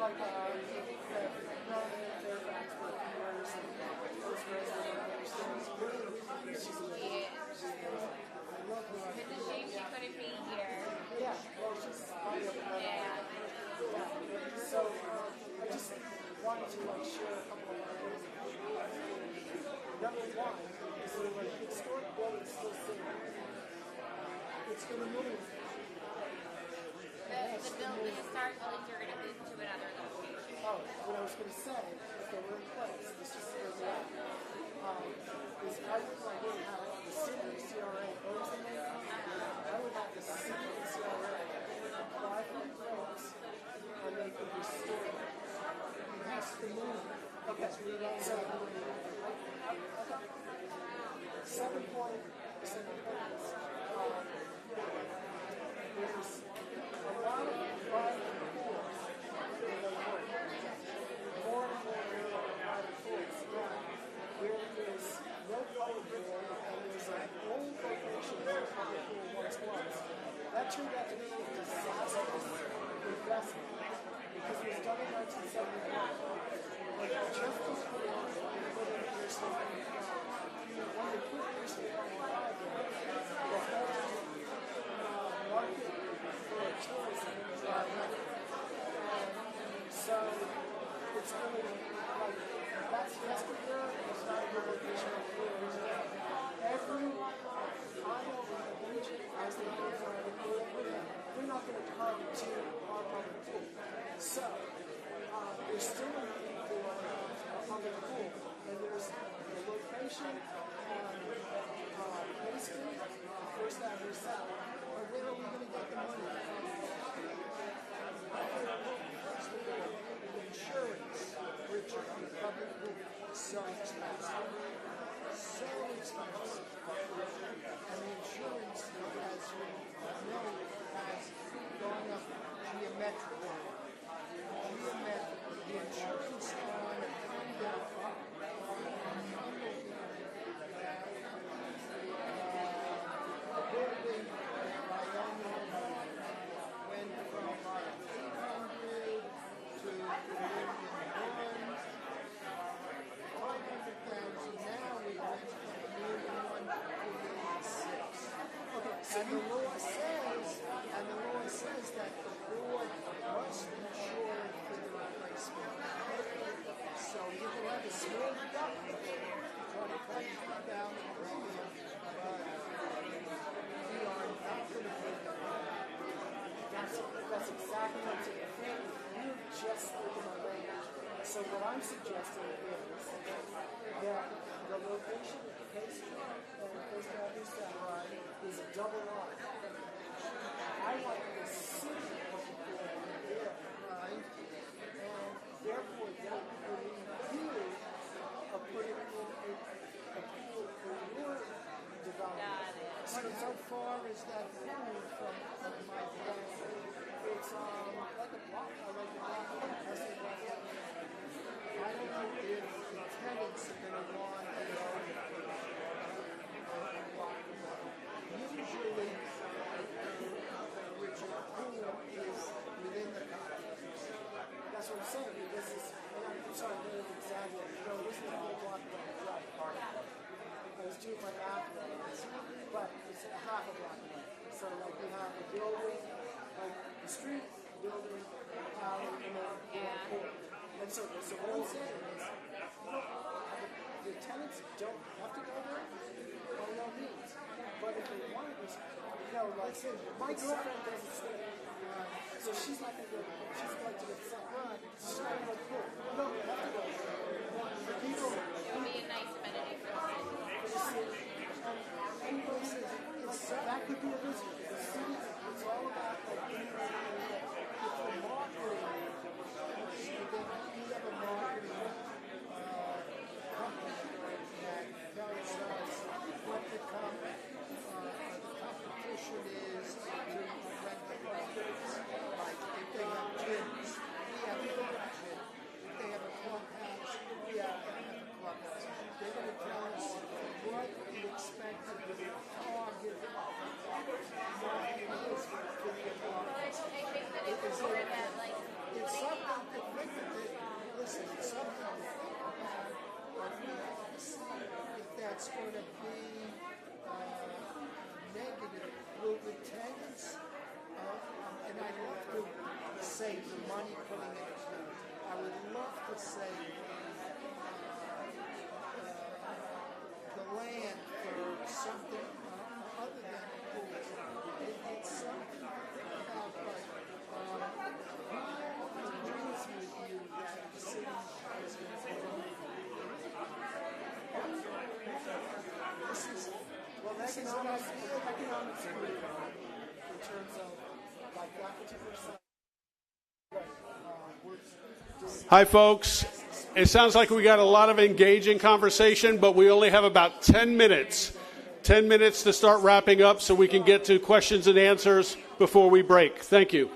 like Fairfax for a few years, and those girls that don't understand is really, she's amazing. I love her. It's a shame she couldn't be here. Yeah, well, she's probably up and Yeah. so I just wanted to like share a couple of ideas. Number one is that like the historic building still sitting. It's going to move. The historic buildings are going to move to another location. Oh, what I was going to say, if they were in place, this is where they're at, is I would like to have the city CRA, what was the name? I would have the city CRA apply for the grants, and they could restore it. It has to move. Okay, so 7 point is, there's a lot of private pools in the world. More and more private pools where there's no public pool and there's an old location where a public pool once was. That turned out to be a disastrous investment because it was done in 1971. Like just before they put in Interstate 55, when they put Interstate 55 in, the whole market for tourism dried up. So it's really like that's yesteryear. It's not a good location for tours. Every aisle in the region, as they go around the pool, they're not going to come to our public pool. So there's still a need for a public pool, and there's the location on Main Street, First Avenue South. But where are we going to get the money? The insurance, which on the public pool, is so expensive. So expensive. And the insurance, as you know, has gone up geometrically. The insurance on a condo building Wyoming went from like 800 to $1,000,001, 500,000. Now we went from $1,000,001 to $1,006,000. And the law says that the board must insure for the replacement. So you can have a small deductible, $25,000 premium, but we are not going to pay that. That's exactly what's in the thing. You're just thinking of language. So what I'm suggesting is that the location of the case and First Avenue Samurai is a double line. I want the city there, right? And therefore, that will include a putting in a pool for your development. So far as that pool from my plan, it's like a block. I like a block. I don't know if the tenants are going to want a block. Usually, which a pool is within the complex. That's what I'm saying. This is, and I'm sorry, I'm going to exaggerate. No, this is a whole block away. I was doing my math wrong, but it's a half a block away. So, like, you have a building, like the street, building, alley, and then a pool. And so what I'm saying is, the tenants don't have to go there by no means. But if they want to, like say, my girlfriend doesn't stay. So she's not going to go. She's going to get some. She's not going to go. No, you have to go. The people. It would be a nice amenity for the city. Everybody says that could be a business. The city, it's all about like it's a marketing. You have a marketing company that tells us what the competition is to rent the properties. Like if they have gyms, we have a gym. If they have a clubhouse, we have a clubhouse. They're going to tell us what the expected target market is for say the money putting it through. I would love to say the land for something other than a pool. It's something to think about, but who agrees with you that the city is going to go? This is economics in terms of like that particular site. Hi, folks. It sounds like we got a lot of engaging conversation, but we only have about 10 minutes. 10 minutes to start wrapping up so we can get to questions and answers before we break. Thank you.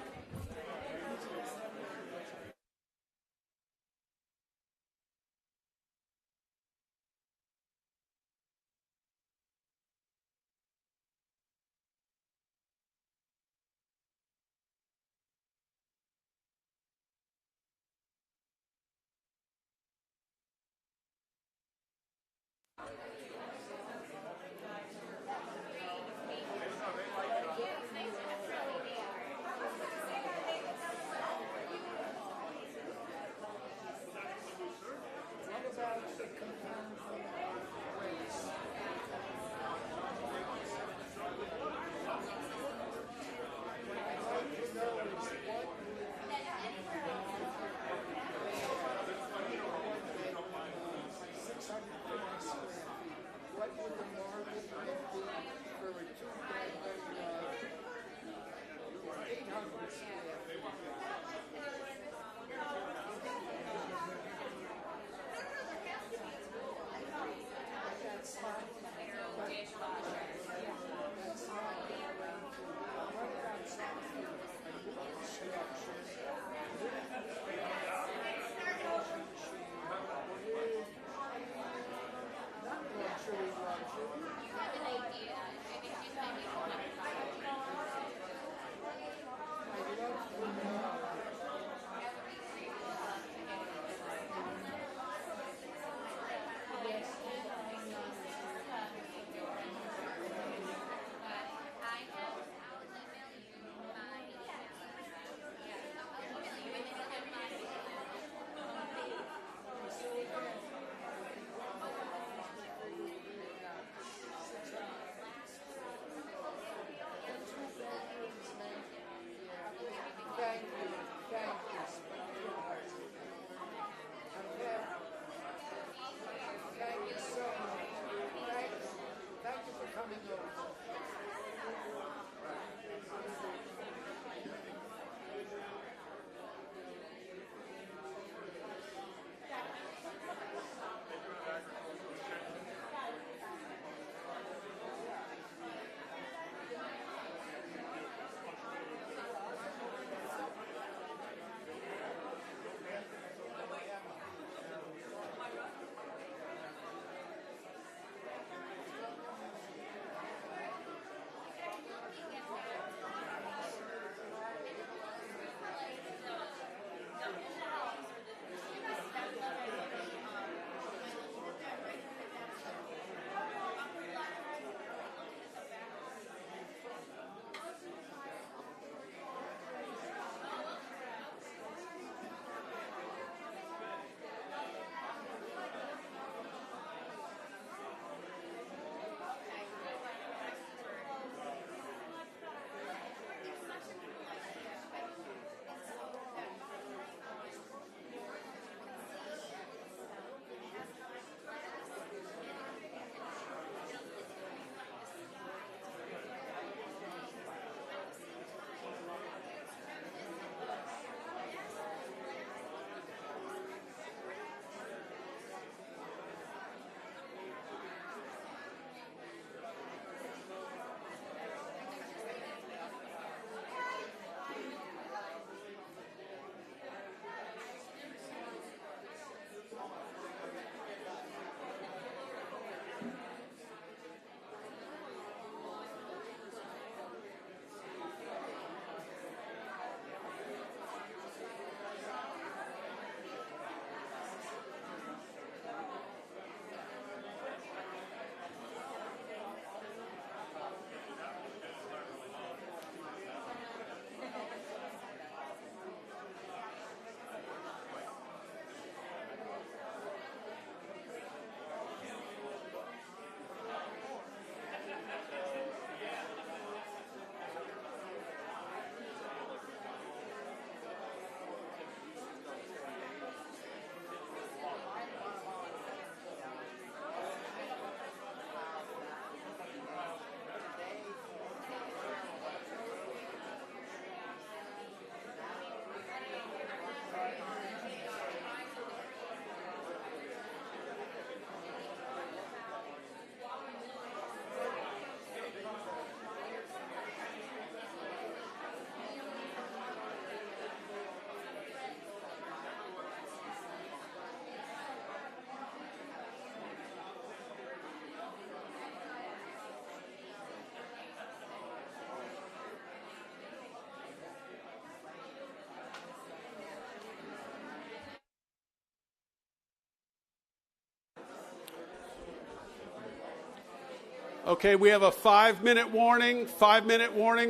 Okay, we have a 5-minute warning,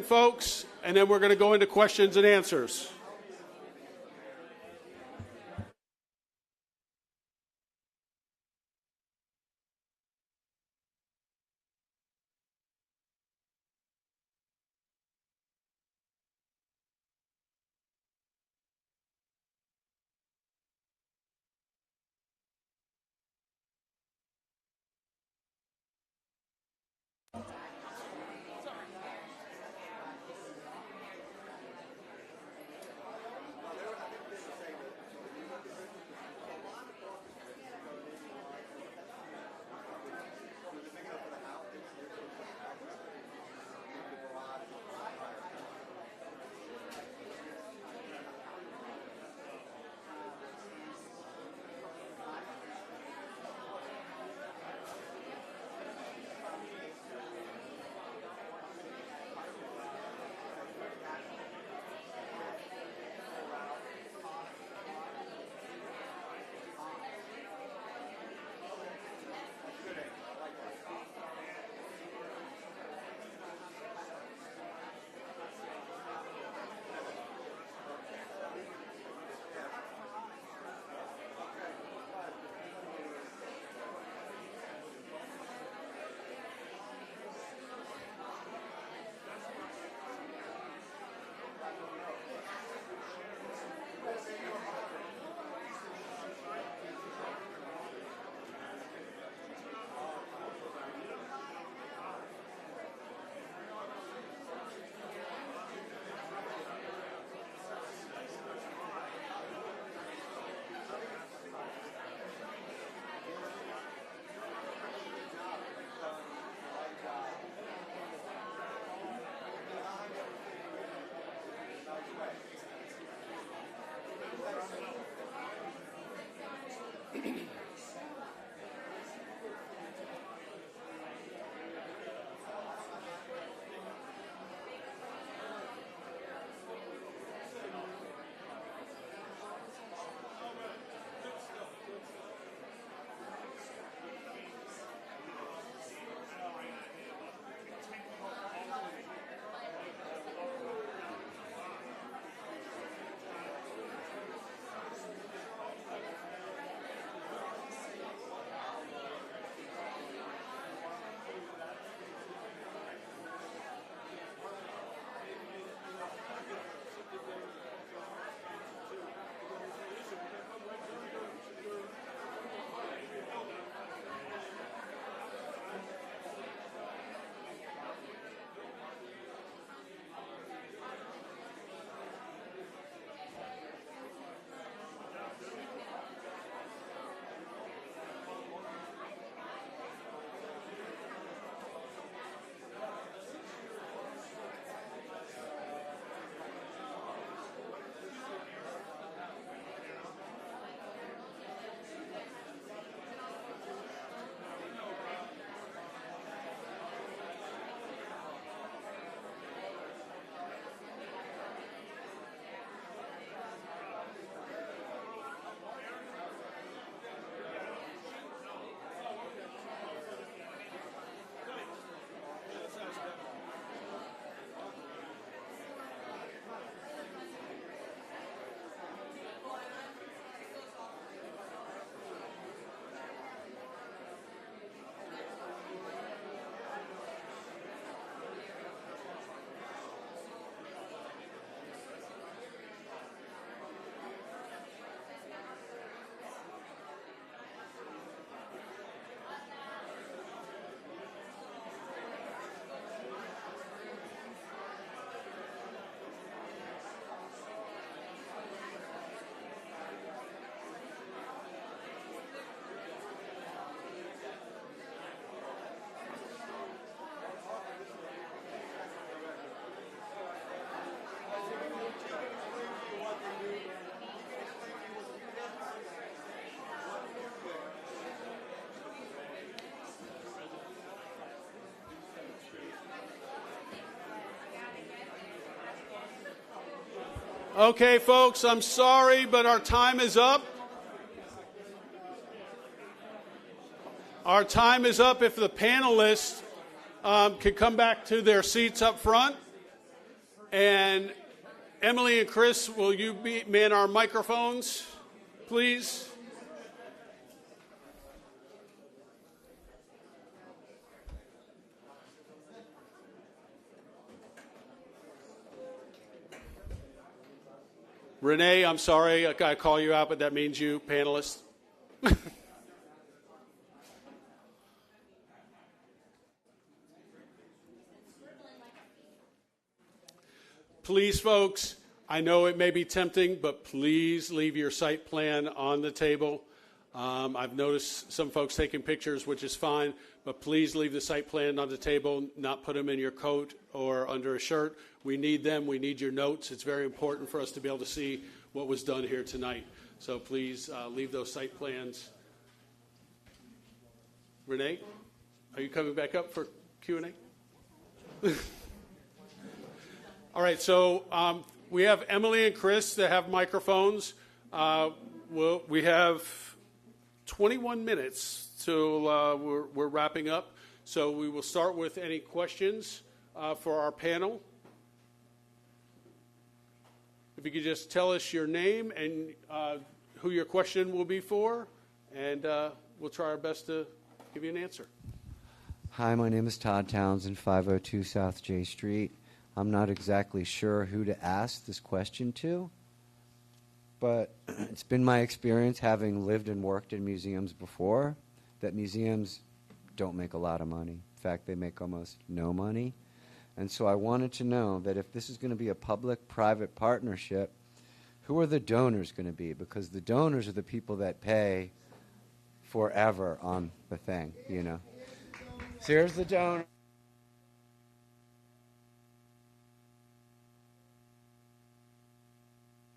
folks, and then we're going to go into questions and answers. Okay, folks, I'm sorry, but our time is up. Our time is up. If the panelists can come back to their seats up front. And Emily and Chris, will you man our microphones, please? Renee, I'm sorry, I gotta call you out, but that means you, panelists. Please, folks, I know it may be tempting, but please leave your site plan on the table. I've noticed some folks taking pictures, which is fine, but please leave the site plan on the table, not put them in your coat or under a shirt. We need them. We need your notes. It's very important for us to be able to see what was done here tonight. So please leave those site plans. Renee, are you coming back up for Q&A? All right, so we have Emily and Chris that have microphones. We have 21 minutes till we're wrapping up. So we will start with any questions for our panel. If you could just tell us your name and who your question will be for, and we'll try our best to give you an answer. Hi, my name is Todd Townsend, 502 South J Street. I'm not exactly sure who to ask this question to, but it's been my experience, having lived and worked in museums before, that museums don't make a lot of money. In fact, they make almost no money. And so I wanted to know that if this is going to be a public-private partnership, who are the donors going to be? Because the donors are the people that pay forever on the thing, you know. So here's the donor.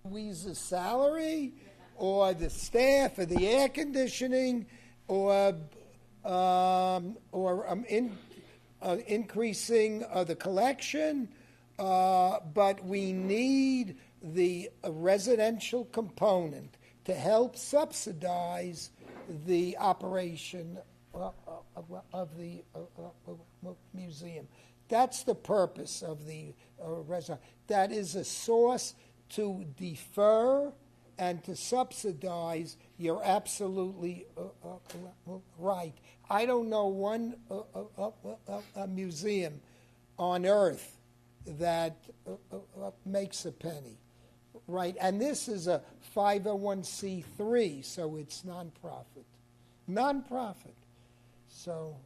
Louise's salary, or the staff, or the air conditioning, or increasing the collection, but we need the residential component to help subsidize the operation of the museum. That's the purpose of the restaurant. That is a source to defer and to subsidize. You're absolutely right. I don't know one museum on earth that makes a penny, right? And this is a 501c3, so it's nonprofit. Nonprofit. So,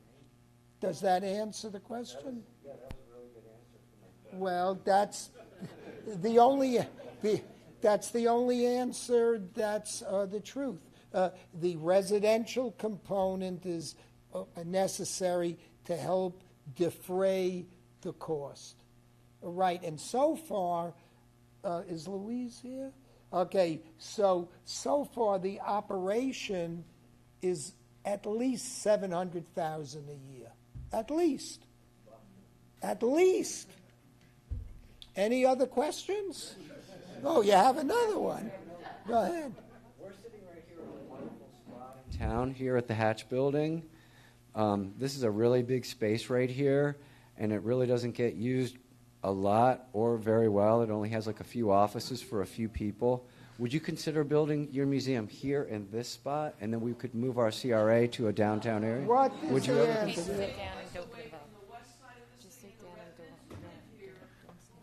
does that answer the question? Yeah, that was a really good answer for my question. Well, that's the only answer. That's the truth. The residential component is necessary to help defray the cost. Right, and so far, is Louise here? Okay, so far the operation is at least $700,000 a year. At least. At least. Any other questions? Oh, you have another one. Go ahead. We're sitting right here in a wonderful spot in town here at the Hatch Building. This is a really big space right here, and it really doesn't get used a lot or very well. It only has like a few offices for a few people. Would you consider building your museum here in this spot, and then we could move our CRA to a downtown area? What Would is you the ever answer? Sit down and don't give up. Just sit down and don't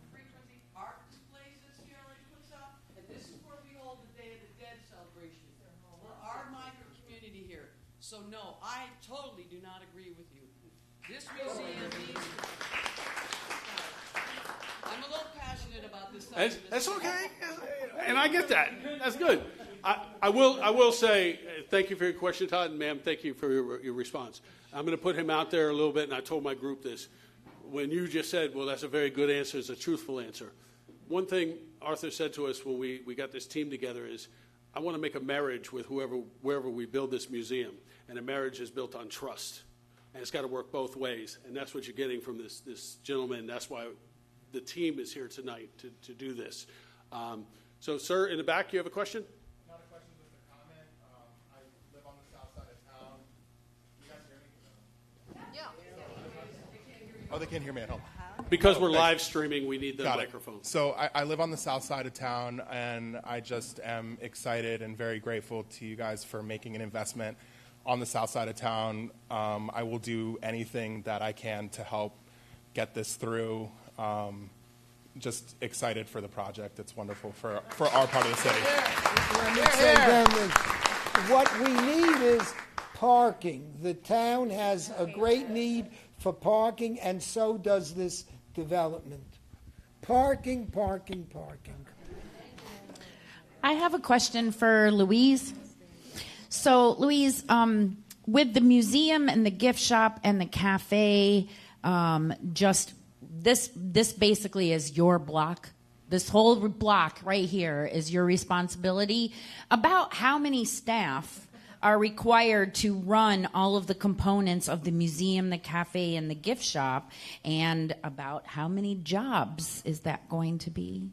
frequently art displays this year like puts up, and this is where we hold the Day of the Dead celebration. We're our migrant community here. So no, I totally do not agree with you. This museum needs I'm a little passionate about this subject. That's okay, and I get that. That's good. I will say thank you for your question, Todd, and ma'am, thank you for your response. I'm going to put him out there a little bit, and I told my group this. When you just said, well, that's a very good answer, it's a truthful answer. One thing Arthur said to us when we got this team together is, I want to make a marriage with wherever we build this museum, and a marriage is built on trust, and it's got to work both ways, and that's what you're getting from this gentleman. That's why the team is here tonight to do this. So, sir, in the back, you have a question? Not a question, just a comment. I live on the south side of town. You guys hear me? Yeah. Oh, they can't hear me at home. Because we're live streaming, we need the Got it. microphone. So I live on the south side of town, and I just am excited and very grateful to you guys for making an investment on the south side of town. I will do anything that I can to help get this through. Just excited for the project. It's wonderful for our part of the city. Let me say then that what we need is parking. The town has a great need for parking, and so does this development. Parking, parking, parking. I have a question for Louise. So, Louise, with the museum and the gift shop and the cafe, just this basically is your block. This whole block right here is your responsibility. About how many staff are required to run all of the components of the museum, the cafe, and the gift shop, and about how many jobs is that going to be?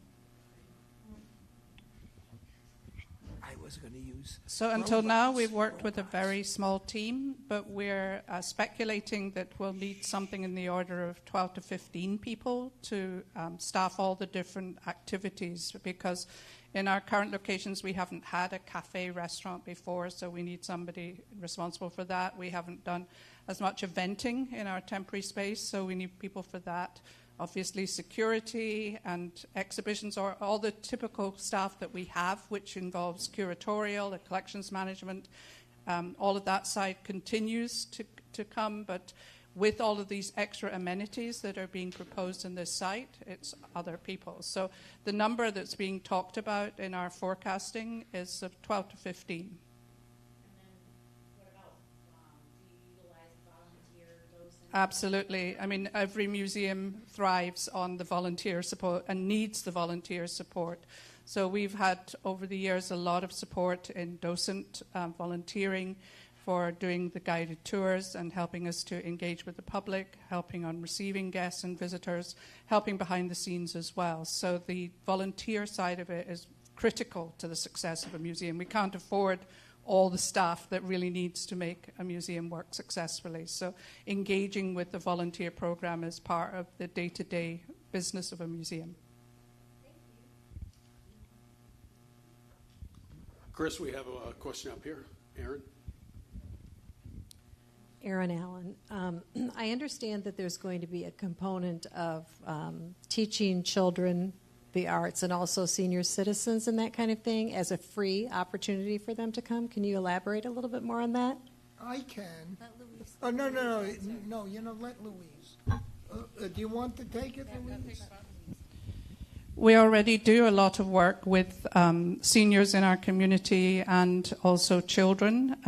I was going to use. So until now, we've worked with a very small team, but we're speculating that we'll need something in the order of 12 to 15 people to staff all the different activities, because in our current locations, we haven't had a cafe restaurant before, so we need somebody responsible for that. We haven't done as much eventing in our temporary space, so we need people for that. Obviously, security and exhibitions are all the typical staff that we have, which involves curatorial, the collections management. All of that side continues to come, but with all of these extra amenities that are being proposed in this site, it's other people. So the number that's being talked about in our forecasting is of 12 to 15. And then what about, do you utilize volunteer docents? Absolutely. I mean, every museum thrives on the volunteer support and needs the volunteer support. So we've had, over the years, a lot of support in docent volunteering for doing the guided tours and helping us to engage with the public, helping on receiving guests and visitors, helping behind the scenes as well. So the volunteer side of it is critical to the success of a museum. We can't afford all the staff that really needs to make a museum work successfully. So engaging with the volunteer program is part of the day-to-day business of a museum. Chris, we have a question up here. Aaron? Aaron Allen. I understand that there's going to be a component of teaching children the arts and also senior citizens and that kind of thing as a free opportunity for them to come. Can you elaborate a little bit more on that? I can. Oh, no, let Louise. Do you want to take it, Louise? We already do a lot of work with seniors in our community and also children.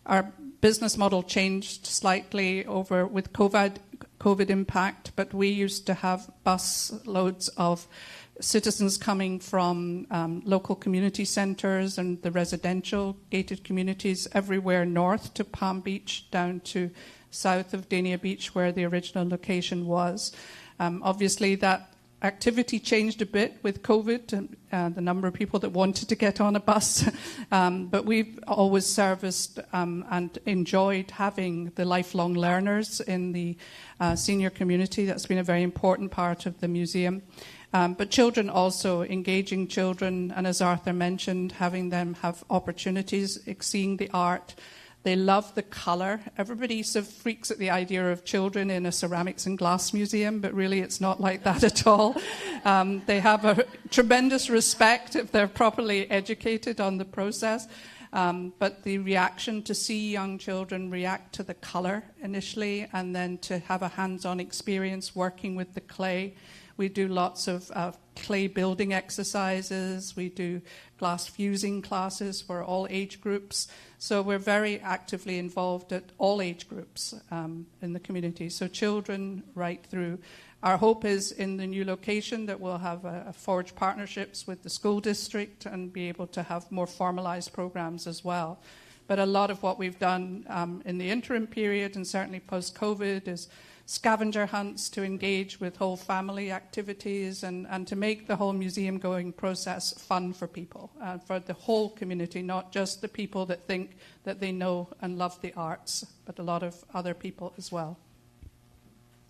Our business model changed slightly over with COVID impact, but we used to have bus loads of citizens coming from local community centres and the residential gated communities everywhere north to Palm Beach, down to south of Dania Beach, where the original location was. Obviously, that activity changed a bit with COVID, the number of people that wanted to get on a bus. But we've always serviced and enjoyed having the lifelong learners in the senior community. That's been a very important part of the museum. But children also, engaging children, and as Arthur mentioned, having them have opportunities, seeing the art. They love the colour. Everybody sort of freaks at the idea of children in a ceramics and glass museum, but really it's not like that at all. They have a tremendous respect if they're properly educated on the process. But the reaction to see young children react to the colour initially, and then to have a hands-on experience working with the clay. We do lots of clay building exercises. We do glass fusing classes for all age groups. So we're very actively involved at all age groups in the community. So children right through. Our hope is in the new location that we'll have forge partnerships with the school district and be able to have more formalized programs as well. But a lot of what we've done in the interim period, and certainly post-COVID, is scavenger hunts to engage with whole family activities and to make the whole museum going process fun for people, for the whole community, not just the people that think that they know and love the arts, but a lot of other people as well.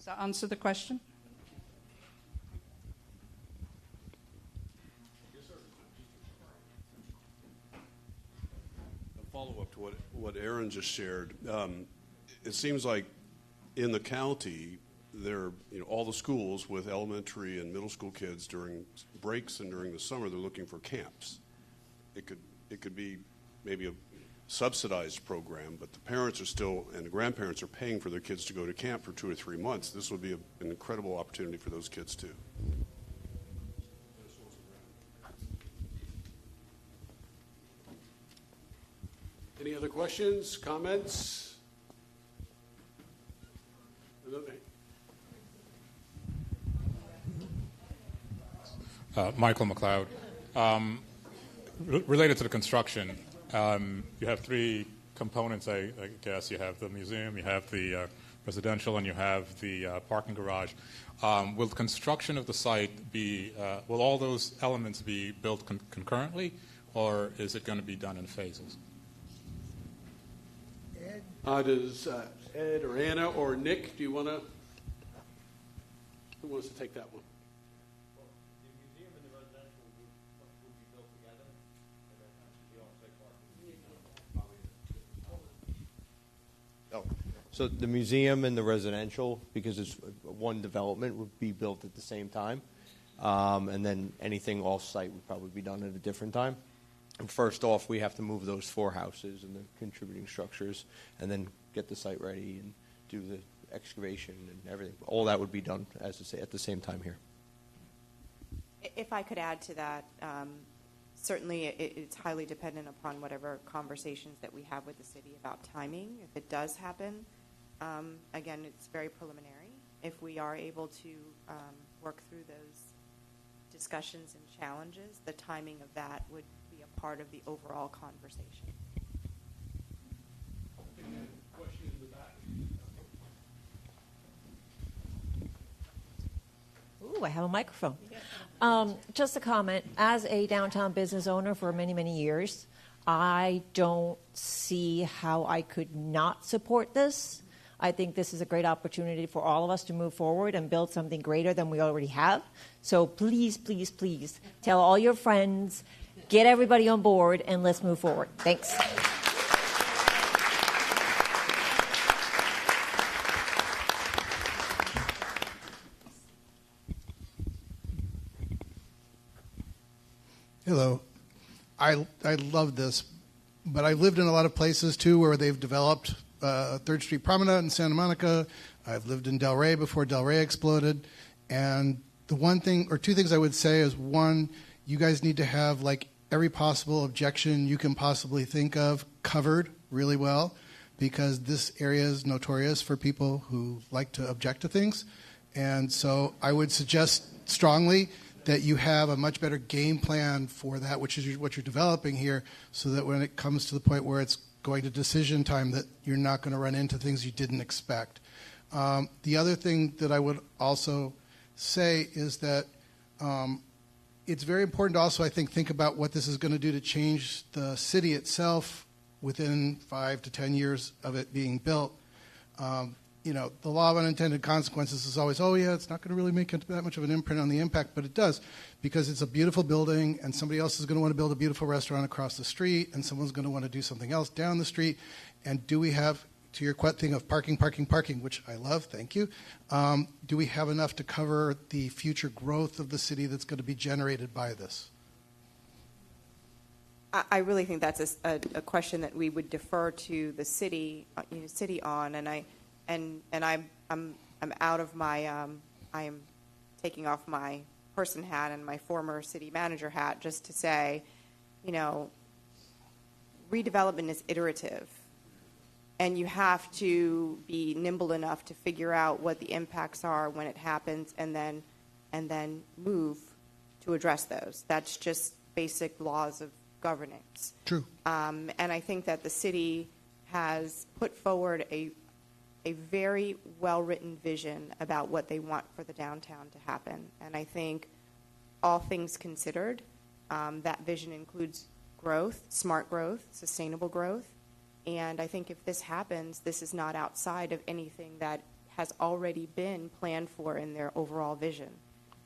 that answer the question? A follow-up to what Aaron just shared. It seems like in the county, all the schools with elementary and middle school kids during breaks and during the summer, they're looking for camps. It could be maybe a subsidized program, but the parents are still, and the grandparents are paying for their kids to go to camp for 2 or 3 months. This would be an incredible opportunity for those kids too. Any other questions, comments? Michael McLeod. Related to the construction, you have 3 components, I guess. You have the museum, you have the residential, and you have the parking garage. Will construction of the site be, will all those elements be built concurrently, or is it going to be done in phases? Does Ed or Anna or Nick, do you want to, who wants to take that one? So the museum and the residential, because it's one development, would be built at the same time. And then anything off-site would probably be done at a different time. And first off, we have to move those 4 houses and the contributing structures and then get the site ready and do the excavation and everything. All that would be done, as I say, at the same time here. If I could add to that, certainly it's highly dependent upon whatever conversations that we have with the city about timing. If it does happen, again, it's very preliminary. If we are able to work through those discussions and challenges, the timing of that would be a part of the overall conversation. Question in the back. Ooh, I have a microphone. Just a comment. As a downtown business owner for many, many years, I don't see how I could not support this. I think this is a great opportunity for all of us to move forward and build something greater than we already have. So please, please, please tell all your friends, get everybody on board, and let's move forward. Thanks. Hello. I love this, but I've lived in a lot of places too where they've developed 3rd Street Promenade in Santa Monica. I've lived in Delray before Delray exploded. And the one thing or 2 things I would say is, one, you guys need to have like every possible objection you can possibly think of covered really well, because this area is notorious for people who like to object to things. And so I would suggest strongly that you have a much better game plan for that, which is what you're developing here, so that when it comes to the point where it's going to decision time, that you're not going to run into things you didn't expect. The other thing that I would also say is that it's very important to also, I think about what this is going to do to change the city itself within 5 to 10 years of it being built. The law of unintended consequences is always, oh yeah, it's not going to really make that much of an imprint on the impact, but it does, because it's a beautiful building, and somebody else is going to want to build a beautiful restaurant across the street, and someone's going to want to do something else down the street. And do we have, to your thing of parking, which I love, thank you, do we have enough to cover the future growth of the city that's going to be generated by this? I really think that's a question that we would defer to the city, on, and I'm out of my I am taking off my person hat and my former city manager hat, just to say, redevelopment is iterative, and you have to be nimble enough to figure out what the impacts are when it happens, and then move to address those. That's just basic laws of governance. True. And I think that the city has put forward a very well-written vision about what they want for the downtown to happen. And I think, all things considered, that vision includes growth, smart growth, sustainable growth. And I think if this happens, this is not outside of anything that has already been planned for in their overall vision.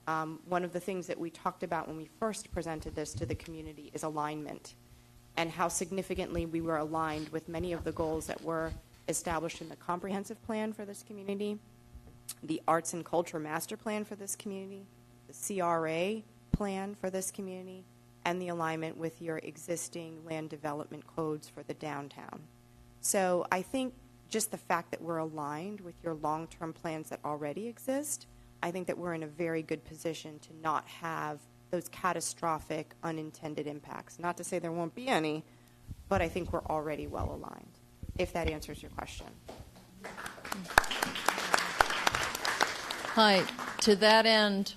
One of the things that we talked about when we first presented this to the community is alignment, and how significantly we were aligned with many of the goals that were established in the comprehensive plan for this community, the arts and culture master plan for this community, the CRA plan for this community, and the alignment with your existing land development codes for the downtown. So I think just the fact that we're aligned with your long-term plans that already exist, I think that we're in a very good position to not have those catastrophic unintended impacts. Not to say there won't be any, but I think we're already well aligned, if that answers your question. Hi. To that end,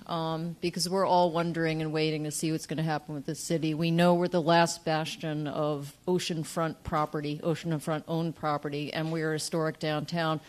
because we're all wondering and waiting to see what's going to happen with the city, we know we're the last bastion of oceanfront property, oceanfront owned property, and we're a historic downtown.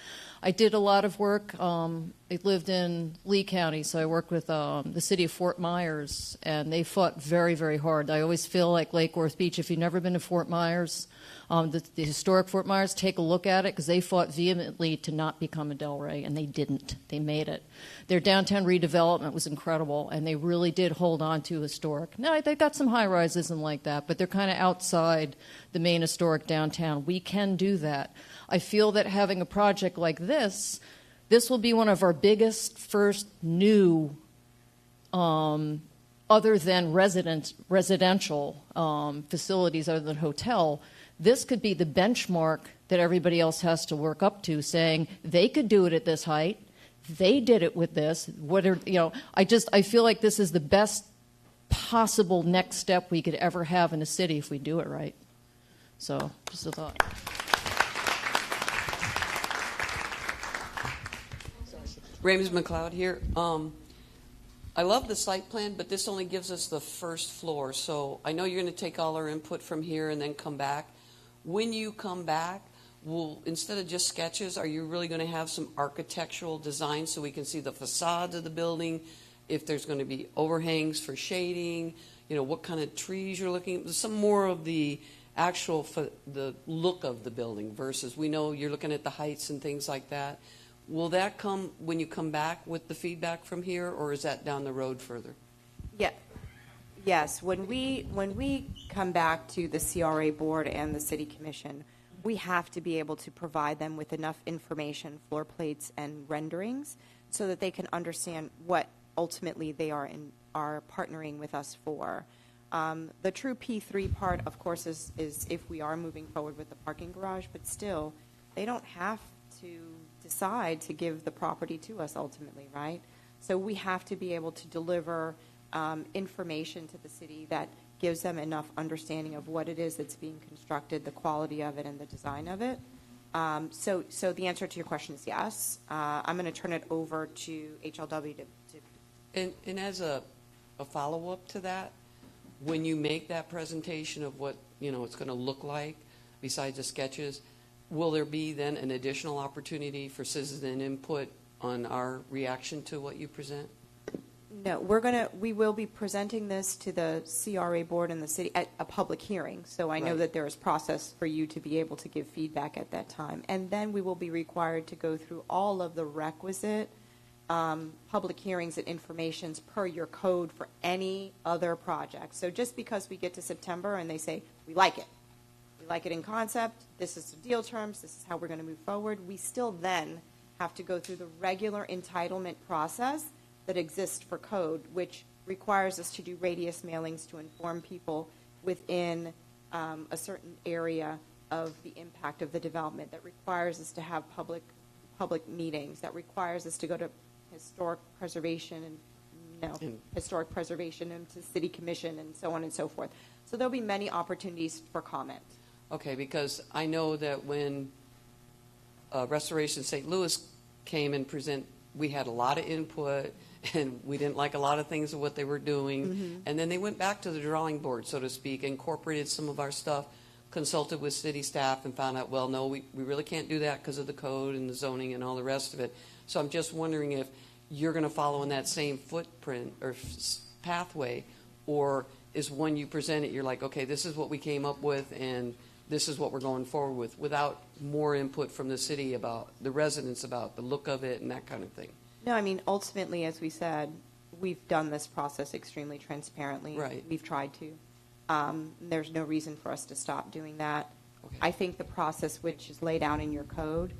I did a lot of work. I lived in Lee County, so I worked with the city of Fort Myers, and they fought very, very hard. I always feel like Lake Worth Beach, if you've never been to Fort Myers, the historic Fort Myers, take a look at it, because they fought vehemently to not become a Delray, and they didn't. They made it. Their downtown redevelopment was incredible, and they really did hold on to historic. Now, they've got some high-rises and like that, but they're kind of outside the main historic downtown. We can do that. I feel that having a project like this will be one of our biggest first new, other than residential facilities, other than hotel. This could be the benchmark that everybody else has to work up to, saying they could do it at this height. They did it with this. I feel like this is the best possible next step we could ever have in a city if we do it right. So, just a thought. Rames McLeod here. I love the site plan, but this only gives us the first floor. So I know you're going to take all our input from here and then come back. When you come back, instead of just sketches, are you really going to have some architectural design so we can see the facade of the building, if there's going to be overhangs for shading, what kind of trees you're looking at, some more of the actual, the look of the building versus, we know you're looking at the heights and things like that. Will that come when you come back with the feedback from here, or is that down the road further? Yeah. Yes. When we come back to the CRA board and the city commission, we have to be able to provide them with enough information, floor plates and renderings, so that they can understand what ultimately they are partnering with us for. The true P3 part, of course, is if we are moving forward with the parking garage, but still, they don't have to decide to give the property to us ultimately, right? So we have to be able to deliver information to the city that gives them enough understanding of what it is that's being constructed, the quality of it, and the design of it. So the answer to your question is yes. I'm going to turn it over to HLW to And as a follow-up to that, when you make that presentation of what it's going to look like, besides the sketches, will there be then an additional opportunity for citizen input on our reaction to what you present? No, we will be presenting this to the CRA board and the city at a public hearing. So I know that there is process for you to be able to give feedback at that time. And then we will be required to go through all of the requisite public hearings and informations per your code for any other project. So just because we get to September and they say, we like it in concept, this is the deal terms, this is how we're going to move forward, we still then have to go through the regular entitlement process that exists for code, which requires us to do radius mailings to inform people within a certain area of the impact of the development, that requires us to have public meetings, that requires us to go to historic preservation and to city commission and so on and so forth. So there'll be many opportunities for comment. Okay, because I know that when Restoration St. Louis came and we had a lot of input, and we didn't like a lot of things of what they were doing. Mm-hmm. And then they went back to the drawing board, so to speak, incorporated some of our stuff, consulted with city staff, and found out, well, no, we really can't do that because of the code and the zoning and all the rest of it. So I'm just wondering if you're going to follow in that same footprint or pathway, or is when you present it, you're like, okay, this is what we came up with, and this is what we're going forward with, without more input from the city about the residents, about the look of it and that kind of thing. No, I mean, ultimately, as we said, we've done this process extremely transparently. Right. We've tried to. There's no reason for us to stop doing that. Okay. I think the process which is laid out in your code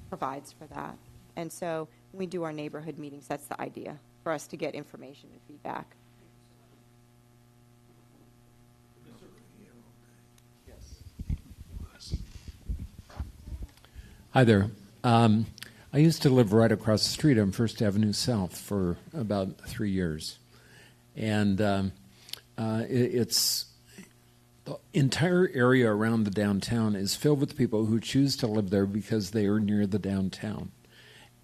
provides for that. And so when we do our neighborhood meetings, that's the idea, for us to get information and feedback. Hi there. I used to live right across the street on First Avenue South for about 3 years. And it's the entire area around the downtown is filled with people who choose to live there because they are near the downtown.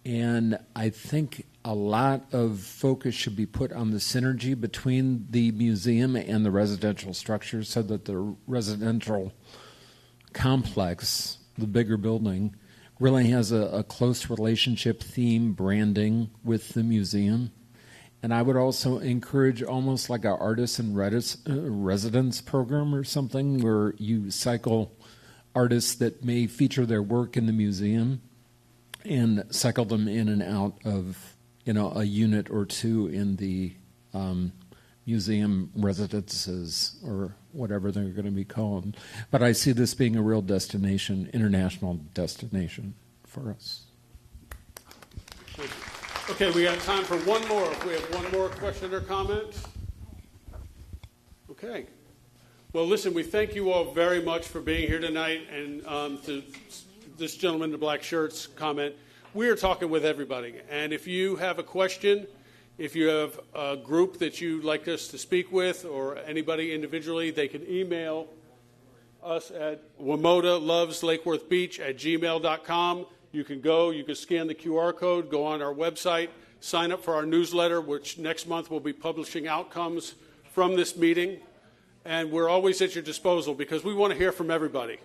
And I think a lot of focus should be put on the synergy between the museum and the residential structure so that the residential complex, the bigger building, really has a close relationship, theme, branding with the museum. And I would also encourage almost like an artist and residence program or something where you cycle artists that may feature their work in the museum and cycle them in and out of, a unit or two in the museum residences or whatever they're going to be called. But I see this being a real destination, international destination for us. Okay, we got time for one more. If we have one more question or comment. Okay. Well, listen, we thank you all very much for being here tonight. And to this gentleman in the black shirts comment, we are talking with everybody. And if you have a question, if you have a group that you'd like us to speak with or anybody individually, they can email us at WMODA@gmail.com. You can scan the QR code, go on our website, sign up for our newsletter, which next month will be publishing outcomes from this meeting. And we're always at your disposal because we want to hear from everybody.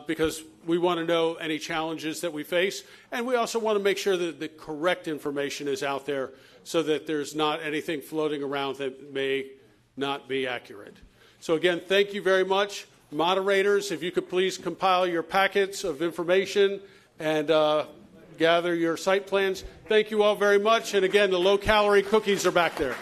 Because we want to know any challenges that we face. And we also want to make sure that the correct information is out there so that there's not anything floating around that may not be accurate. So again, thank you very much. Moderators, if you could please compile your packets of information and gather your site plans. Thank you all very much. And again, the low-calorie cookies are back there.